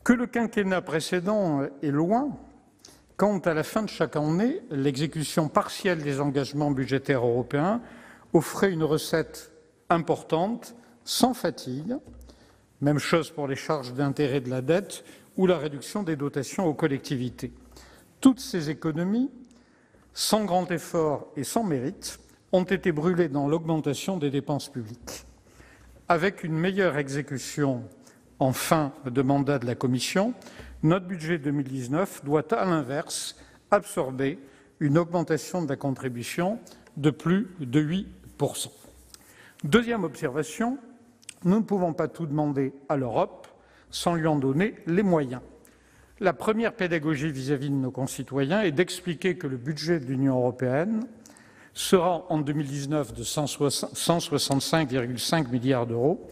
Que le quinquennat précédent est loin, quand à la fin de chaque année, l'exécution partielle des engagements budgétaires européens offrait une recette importante, sans fatigue. Même chose pour les charges d'intérêt de la dette ou la réduction des dotations aux collectivités. Toutes ces économies, sans grand effort et sans mérite, ont été brûlées dans l'augmentation des dépenses publiques. Avec une meilleure exécution en fin de mandat de la Commission, notre budget 2019 doit, à l'inverse, absorber une augmentation de la contribution de plus de 8%. Deuxième observation, nous ne pouvons pas tout demander à l'Europe sans lui en donner les moyens. La première pédagogie vis-à-vis de nos concitoyens est d'expliquer que le budget de l'Union européenne sera en 2019 de 165,5 milliards d'euros,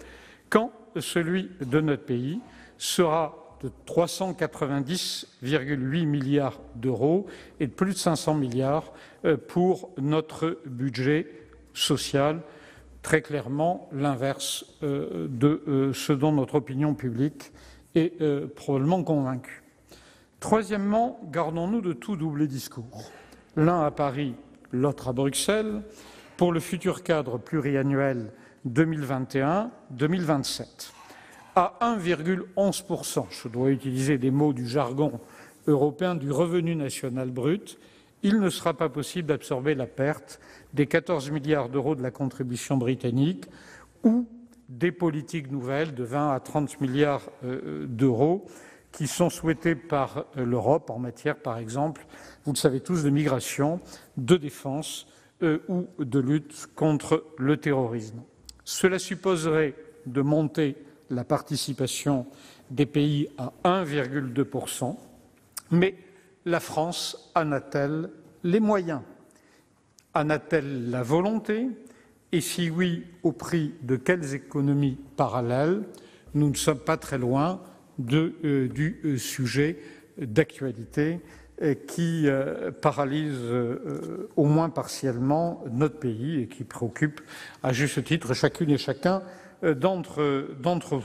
quand celui de notre pays sera de 390,8 milliards d'euros et de plus de 500 milliards pour notre budget social. Très clairement l'inverse de ce dont notre opinion publique est probablement convaincue. Troisièmement, gardons-nous de tout doubler discours. L'un à Paris, l'autre à Bruxelles, pour le futur cadre pluriannuel 2021-2027. À 1,11%, je dois utiliser des mots du jargon européen, du revenu national brut, il ne sera pas possible d'absorber la perte des 14 milliards d'euros de la contribution britannique ou des politiques nouvelles de 20 à 30 milliards d'euros qui sont souhaités par l'Europe en matière, par exemple, vous le savez tous, de migration, de défense ou de lutte contre le terrorisme. Cela supposerait de monter la participation des pays à 1,2%, mais la France en a-t-elle les moyens? En a-t-elle la volonté? Et si oui, au prix de quelles économies parallèles? Nous ne sommes pas très loin du sujet d'actualité qui paralyse au moins partiellement notre pays et qui préoccupe à juste titre chacune et chacun d'entre vous.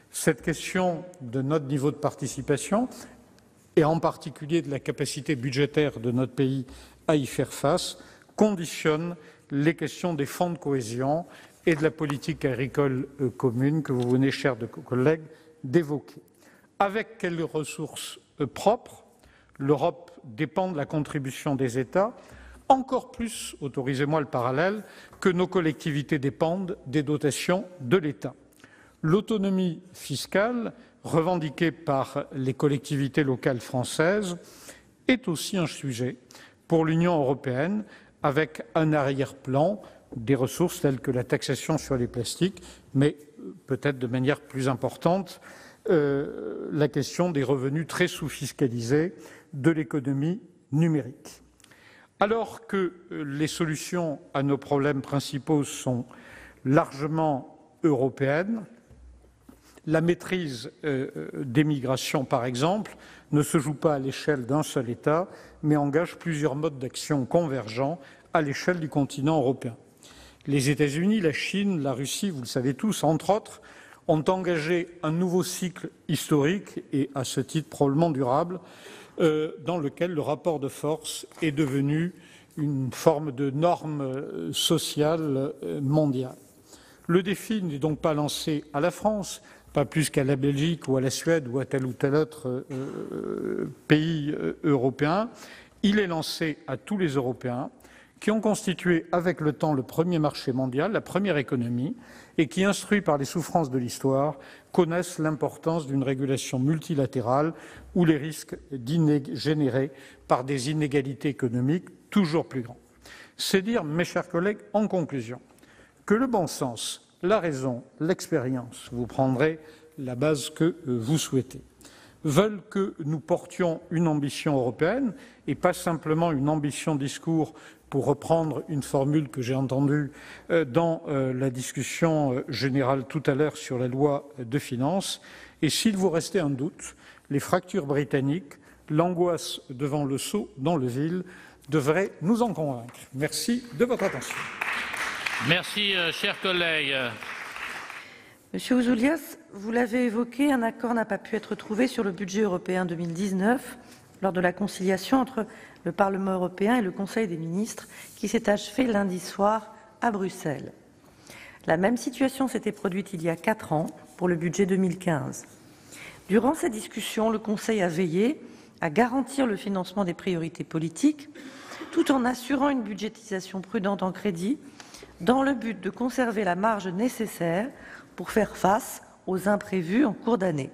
Cette question de notre niveau de participation et en particulier de la capacité budgétaire de notre pays à y faire face conditionne les questions des fonds de cohésion et de la politique agricole commune que vous venez, chers collègues, d'évoquer. Avec quelles ressources propres? L'Europe dépend de la contribution des États, encore plus, autorisez-moi le parallèle, que nos collectivités dépendent des dotations de l'État. L'autonomie fiscale, revendiquée par les collectivités locales françaises, est aussi un sujet pour l'Union européenne, avec un arrière-plan des ressources telles que la taxation sur les plastiques, mais peut-être de manière plus importante, la question des revenus très sous-fiscalisés de l'économie numérique. Alors que les solutions à nos problèmes principaux sont largement européennes, la maîtrise des migrations, par exemple, ne se joue pas à l'échelle d'un seul État, mais engage plusieurs modes d'action convergents à l'échelle du continent européen. Les États-Unis, la Chine, la Russie, vous le savez tous, entre autres, ont engagé un nouveau cycle historique et, à ce titre, probablement durable, dans lequel le rapport de force est devenu une forme de norme sociale mondiale. Le défi n'est donc pas lancé à la France, pas plus qu'à la Belgique ou à la Suède ou à tel autre pays européen. Il est lancé à tous les Européens qui ont constitué avec le temps le premier marché mondial, la première économie, et qui, instruits par les souffrances de l'histoire, connaissent l'importance d'une régulation multilatérale ou les risques générés par des inégalités économiques toujours plus grandes. C'est dire, mes chers collègues, en conclusion, que le bon sens, la raison, l'expérience, vous prendrez la base que vous souhaitez, veulent que nous portions une ambition européenne et pas simplement une ambition discours, pour reprendre une formule que j'ai entendue dans la discussion générale tout à l'heure sur la loi de finances. Et s'il vous restait un doute, les fractures britanniques, l'angoisse devant le saut dans le vide devraient nous en convaincre. Merci de votre attention. Merci, chers collègues. Monsieur Ouzoulias, vous l'avez évoqué, un accord n'a pas pu être trouvé sur le budget européen 2019 lors de la conciliation entre le Parlement européen et le Conseil des ministres qui s'est achevée lundi soir à Bruxelles. La même situation s'était produite il y a 4 ans pour le budget 2015. Durant ces discussions, le Conseil a veillé à garantir le financement des priorités politiques tout en assurant une budgétisation prudente en crédit dans le but de conserver la marge nécessaire pour faire face aux imprévus en cours d'année.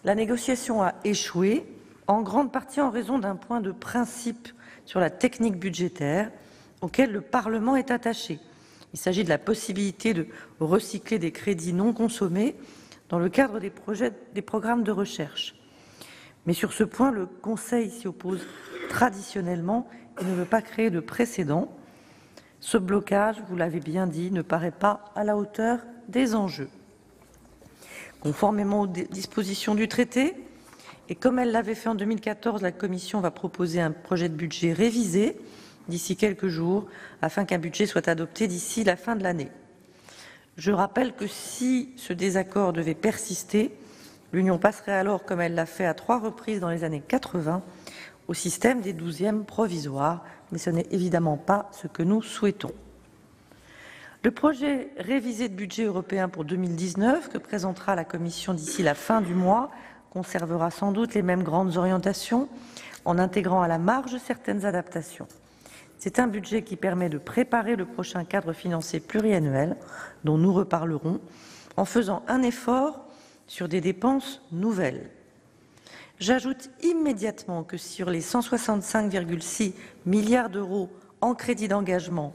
La négociation a échoué, en grande partie en raison d'un point de principe sur la technique budgétaire auquel le Parlement est attaché. Il s'agit de la possibilité de recycler des crédits non consommés dans le cadre des programmes de recherche. Mais sur ce point, le Conseil s'y oppose traditionnellement et ne veut pas créer de précédent. Ce blocage, vous l'avez bien dit, ne paraît pas à la hauteur des enjeux. Conformément aux dispositions du traité, et comme elle l'avait fait en 2014, la Commission va proposer un projet de budget révisé d'ici quelques jours, afin qu'un budget soit adopté d'ici la fin de l'année. Je rappelle que si ce désaccord devait persister, l'Union passerait alors, comme elle l'a fait à 3 reprises dans les années 80, au système des 12e provisoires, mais ce n'est évidemment pas ce que nous souhaitons. Le projet révisé de budget européen pour 2019, que présentera la Commission d'ici la fin du mois, conservera sans doute les mêmes grandes orientations, en intégrant à la marge certaines adaptations. C'est un budget qui permet de préparer le prochain cadre financier pluriannuel, dont nous reparlerons, en faisant un effort sur des dépenses nouvelles. J'ajoute immédiatement que sur les 165,6 milliards d'euros en crédits d'engagement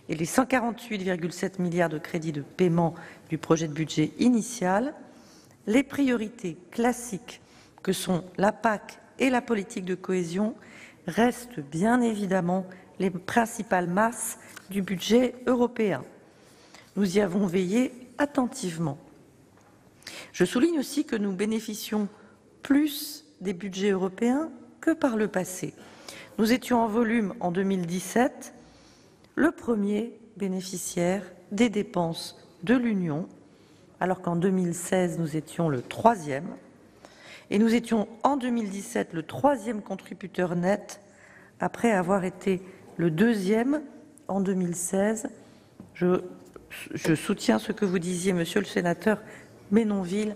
et les 148,7 milliards de crédits de paiement du projet de budget initial, les priorités classiques que sont la PAC et la politique de cohésion restent bien évidemment les principales masses du budget européen. Nous y avons veillé attentivement. Je souligne aussi que nous bénéficions plus des budgets européens que par le passé. Nous étions en volume en 2017 le premier bénéficiaire des dépenses de l'Union, alors qu'en 2016 nous étions le 3e, et nous étions en 2017 le 3e contributeur net, après avoir été le 2e en 2016. Je soutiens ce que vous disiez, monsieur le sénateur Menonville,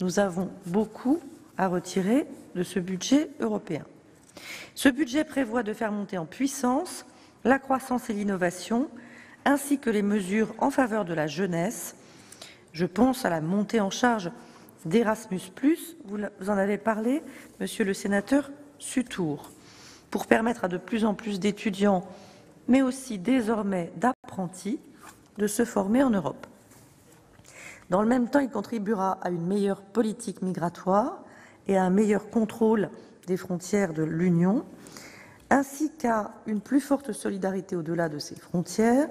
nous avons beaucoup à retirer de ce budget européen. Ce budget prévoit de faire monter en puissance la croissance et l'innovation, ainsi que les mesures en faveur de la jeunesse. Je pense à la montée en charge d'Erasmus+, vous en avez parlé, monsieur le sénateur Sutour, pour permettre à de plus en plus d'étudiants, mais aussi désormais d'apprentis, de se former en Europe. Dans le même temps, il contribuera à une meilleure politique migratoire et à un meilleur contrôle des frontières de l'Union, ainsi qu'à une plus forte solidarité au-delà de ces frontières,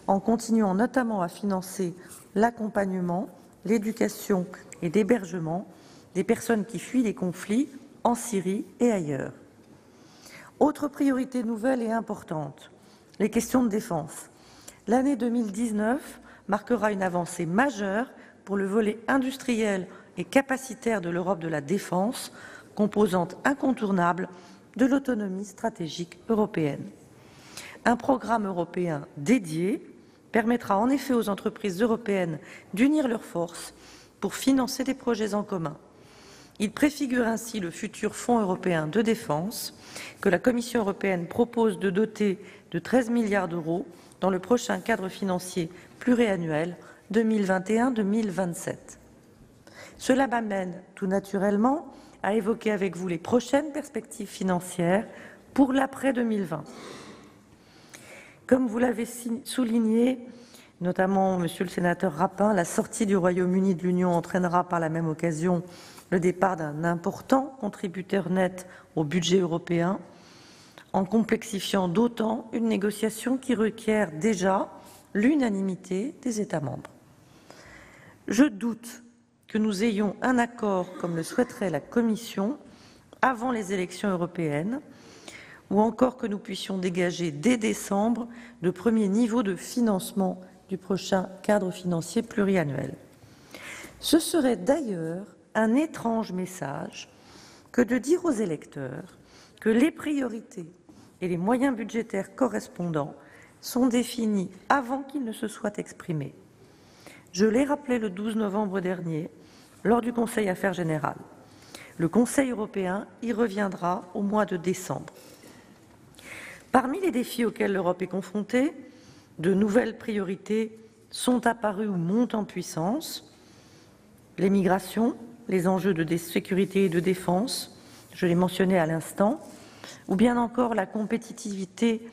en continuant notamment à financer l'accompagnement, l'éducation et l'hébergement des personnes qui fuient les conflits en Syrie et ailleurs. Autre priorité nouvelle et importante, les questions de défense. L'année 2019 marquera une avancée majeure pour le volet industriel et capacitaire de l'Europe de la défense, composante incontournable de l'autonomie stratégique européenne. Un programme européen dédié permettra en effet aux entreprises européennes d'unir leurs forces pour financer des projets en commun. Il préfigure ainsi le futur Fonds européen de défense que la Commission européenne propose de doter de 13 milliards d'euros dans le prochain cadre financier pluriannuel 2021-2027. Cela m'amène tout naturellement à évoquer avec vous les prochaines perspectives financières pour l'après-2020. Comme vous l'avez souligné, notamment monsieur le sénateur Rapin, la sortie du Royaume-Uni de l'Union entraînera par la même occasion le départ d'un important contributeur net au budget européen, en complexifiant d'autant une négociation qui requiert déjà l'unanimité des États membres. Je doute que nous ayons un accord comme le souhaiterait la Commission avant les élections européennes, ou encore que nous puissions dégager dès décembre de premiers niveaux de financement du prochain cadre financier pluriannuel. Ce serait d'ailleurs un étrange message que de dire aux électeurs que les priorités et les moyens budgétaires correspondants sont définis avant qu'ils ne se soient exprimés. Je l'ai rappelé le 12 novembre dernier lors du Conseil Affaires Générales. Le Conseil européen y reviendra au mois de décembre. Parmi les défis auxquels l'Europe est confrontée, de nouvelles priorités sont apparues ou montent en puissance. Les migrations, les enjeux de sécurité et de défense, je l'ai mentionné à l'instant, ou bien encore la compétitivité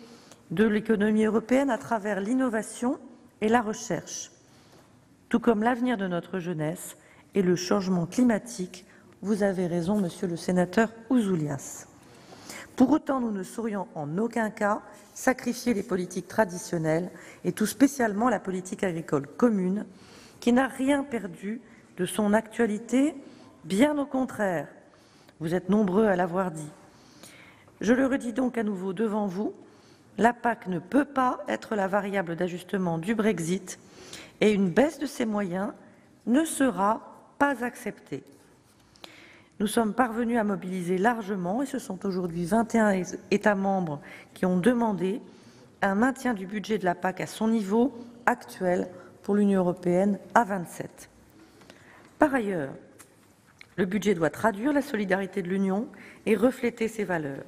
de l'économie européenne à travers l'innovation et la recherche, tout comme l'avenir de notre jeunesse et le changement climatique. Vous avez raison, monsieur le sénateur Ouzoulias. Pour autant, nous ne saurions en aucun cas sacrifier les politiques traditionnelles et tout spécialement la politique agricole commune, qui n'a rien perdu de son actualité, bien au contraire. Vous êtes nombreux à l'avoir dit. Je le redis donc à nouveau devant vous, la PAC ne peut pas être la variable d'ajustement du Brexit et une baisse de ses moyens ne sera pas acceptée. Nous sommes parvenus à mobiliser largement, et ce sont aujourd'hui 21 États membres qui ont demandé un maintien du budget de la PAC à son niveau actuel pour l'Union européenne à 27. Par ailleurs, le budget doit traduire la solidarité de l'Union et refléter ses valeurs.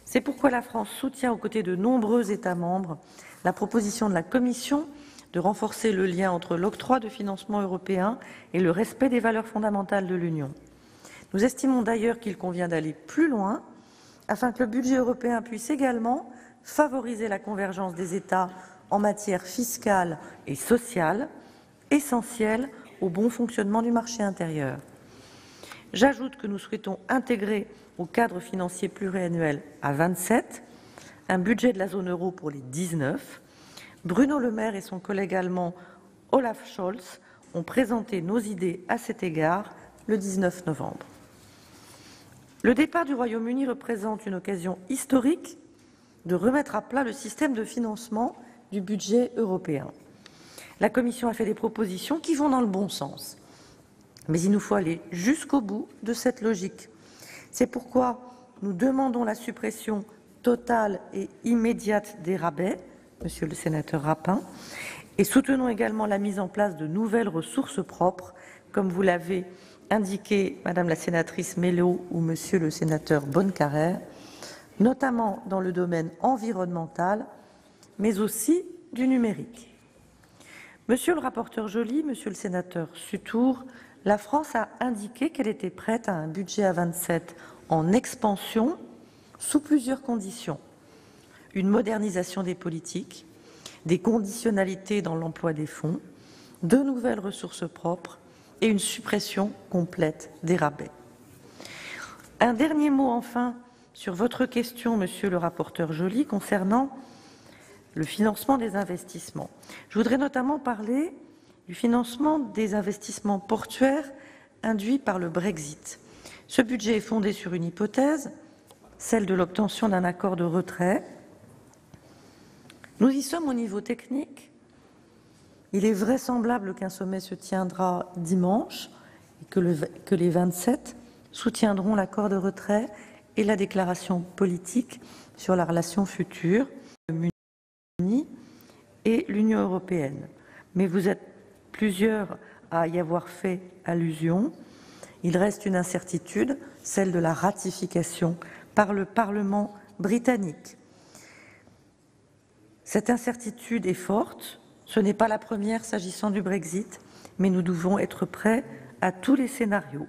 C'est pourquoi la France soutient aux côtés de nombreux États membres la proposition de la Commission de renforcer le lien entre l'octroi de financement européen et le respect des valeurs fondamentales de l'Union. Nous estimons d'ailleurs qu'il convient d'aller plus loin afin que le budget européen puisse également favoriser la convergence des États en matière fiscale et sociale, essentielle au bon fonctionnement du marché intérieur. J'ajoute que nous souhaitons intégrer au cadre financier pluriannuel à 27 un budget de la zone euro pour les 19. Bruno Le Maire et son collègue allemand Olaf Scholz ont présenté nos idées à cet égard le 19 novembre. Le départ du Royaume-Uni représente une occasion historique de remettre à plat le système de financement du budget européen. La Commission a fait des propositions qui vont dans le bon sens, mais il nous faut aller jusqu'au bout de cette logique. C'est pourquoi nous demandons la suppression totale et immédiate des rabais, Monsieur le sénateur Rapin, et soutenons également la mise en place de nouvelles ressources propres, comme vous l'avez indiqué, Madame la sénatrice Mélot ou Monsieur le sénateur Bonnecarrère, notamment dans le domaine environnemental, mais aussi du numérique. Monsieur le rapporteur Joly, Monsieur le sénateur Sutour, la France a indiqué qu'elle était prête à un budget à 27 en expansion sous plusieurs conditions. Une modernisation des politiques, des conditionnalités dans l'emploi des fonds, de nouvelles ressources propres et une suppression complète des rabais. Un dernier mot enfin sur votre question, Monsieur le rapporteur Joly, concernant le financement des investissements. Je voudrais notamment parler du financement des investissements portuaires induits par le Brexit. Ce budget est fondé sur une hypothèse, celle de l'obtention d'un accord de retrait. Nous y sommes au niveau technique. Il est vraisemblable qu'un sommet se tiendra dimanche et que les 27 soutiendront l'accord de retrait et la déclaration politique sur la relation future et l'Union européenne. Mais vous êtes plusieurs à y avoir fait allusion. Il reste une incertitude, celle de la ratification par le Parlement britannique. Cette incertitude est forte. Ce n'est pas la première s'agissant du Brexit, mais nous devons être prêts à tous les scénarios.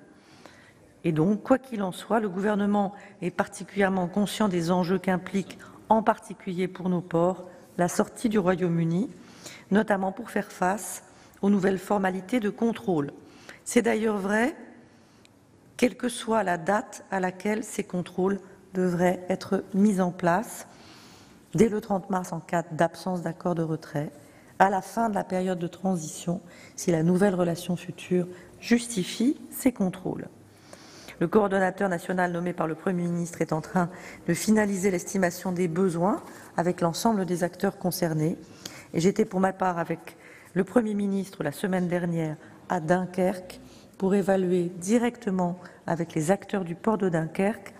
Et donc, quoi qu'il en soit, le gouvernement est particulièrement conscient des enjeux qu'implique, en particulier pour nos ports, la sortie du Royaume-Uni, notamment pour faire face aux nouvelles formalités de contrôle. C'est d'ailleurs vrai, quelle que soit la date à laquelle ces contrôles devraient être mis en place, dès le 30 mars en cas d'absence d'accord de retrait, à la fin de la période de transition, si la nouvelle relation future justifie ces contrôles. Le coordonnateur national nommé par le Premier ministre est en train de finaliser l'estimation des besoins avec l'ensemble des acteurs concernés. Et j'étais pour ma part avec le Premier ministre la semaine dernière à Dunkerque pour évaluer directement avec les acteurs du port de Dunkerque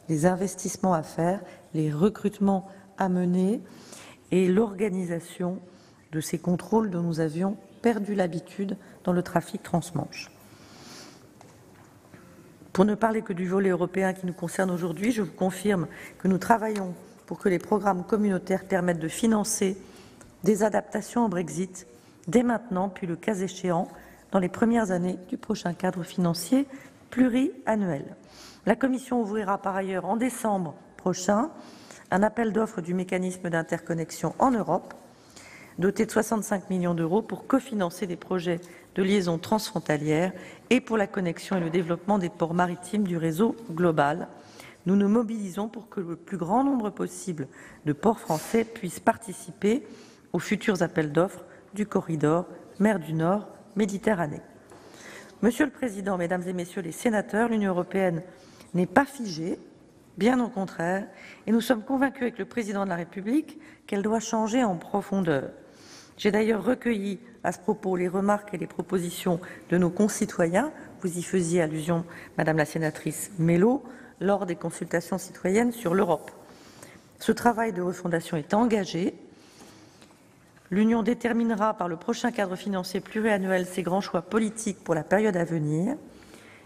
les investissements à faire, les recrutements à mener et l'organisation de ces contrôles dont nous avions perdu l'habitude dans le trafic transmanche. Pour ne parler que du volet européen qui nous concerne aujourd'hui, je vous confirme que nous travaillons pour que les programmes communautaires permettent de financer des adaptations au Brexit dès maintenant, puis le cas échéant, dans les premières années du prochain cadre financier pluriannuel. La Commission ouvrira par ailleurs en décembre prochain un appel d'offres du mécanisme d'interconnexion en Europe, doté de 65 millions d'euros pour cofinancer des projets de liaison transfrontalière et pour la connexion et le développement des ports maritimes du réseau global. Nous nous mobilisons pour que le plus grand nombre possible de ports français puissent participer aux futurs appels d'offres du corridor mer du Nord-Méditerranée. Monsieur le Président, Mesdames et Messieurs les sénateurs, l'Union européenne n'est pas figée, bien au contraire, et nous sommes convaincus avec le Président de la République qu'elle doit changer en profondeur. J'ai d'ailleurs recueilli à ce propos les remarques et les propositions de nos concitoyens, vous y faisiez allusion, Madame la sénatrice Mélot, lors des consultations citoyennes sur l'Europe. Ce travail de refondation est engagé. L'Union déterminera par le prochain cadre financier pluriannuel ses grands choix politiques pour la période à venir.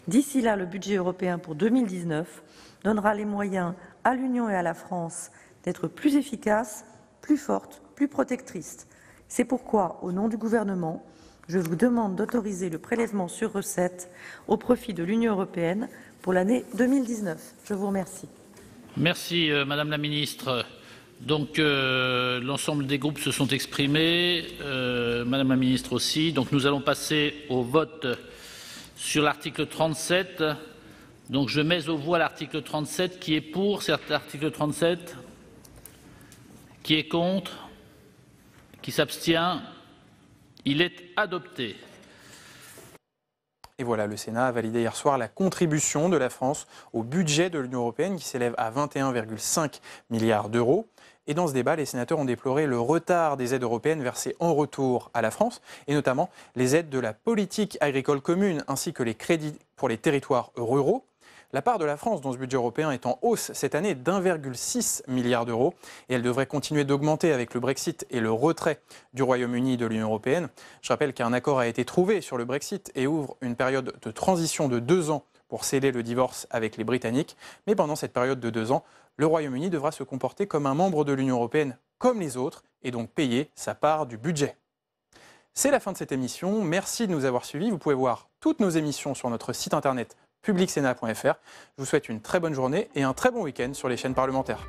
D'ici là, le budget européen pour 2019 donnera les moyens à l'Union et à la France d'être plus efficaces, plus fortes, plus protectrices. C'est pourquoi, au nom du gouvernement, je vous demande d'autoriser le prélèvement sur recettes au profit de l'Union européenne pour l'année 2019. Je vous remercie. Merci, Madame la Ministre. Donc, l'ensemble des groupes se sont exprimés, Madame la Ministre aussi. Donc, nous allons passer au vote sur l'article 37. Donc, je mets aux voix l'article 37. Qui est pour cet article 37? Qui est contre? Qui s'abstient? Il est adopté. Et voilà, le Sénat a validé hier soir la contribution de la France au budget de l'Union européenne qui s'élève à 21,5 milliards d'euros. Et dans ce débat, les sénateurs ont déploré le retard des aides européennes versées en retour à la France, et notamment les aides de la politique agricole commune ainsi que les crédits pour les territoires ruraux. La part de la France dans ce budget européen est en hausse cette année d'1,6 milliard d'euros et elle devrait continuer d'augmenter avec le Brexit et le retrait du Royaume-Uni de l'Union européenne. Je rappelle qu'un accord a été trouvé sur le Brexit et ouvre une période de transition de 2 ans pour sceller le divorce avec les Britanniques. Mais pendant cette période de 2 ans, le Royaume-Uni devra se comporter comme un membre de l'Union européenne comme les autres et donc payer sa part du budget. C'est la fin de cette émission. Merci de nous avoir suivis. Vous pouvez voir toutes nos émissions sur notre site internet publicsénat.fr. Je vous souhaite une très bonne journée et un très bon week-end sur les chaînes parlementaires.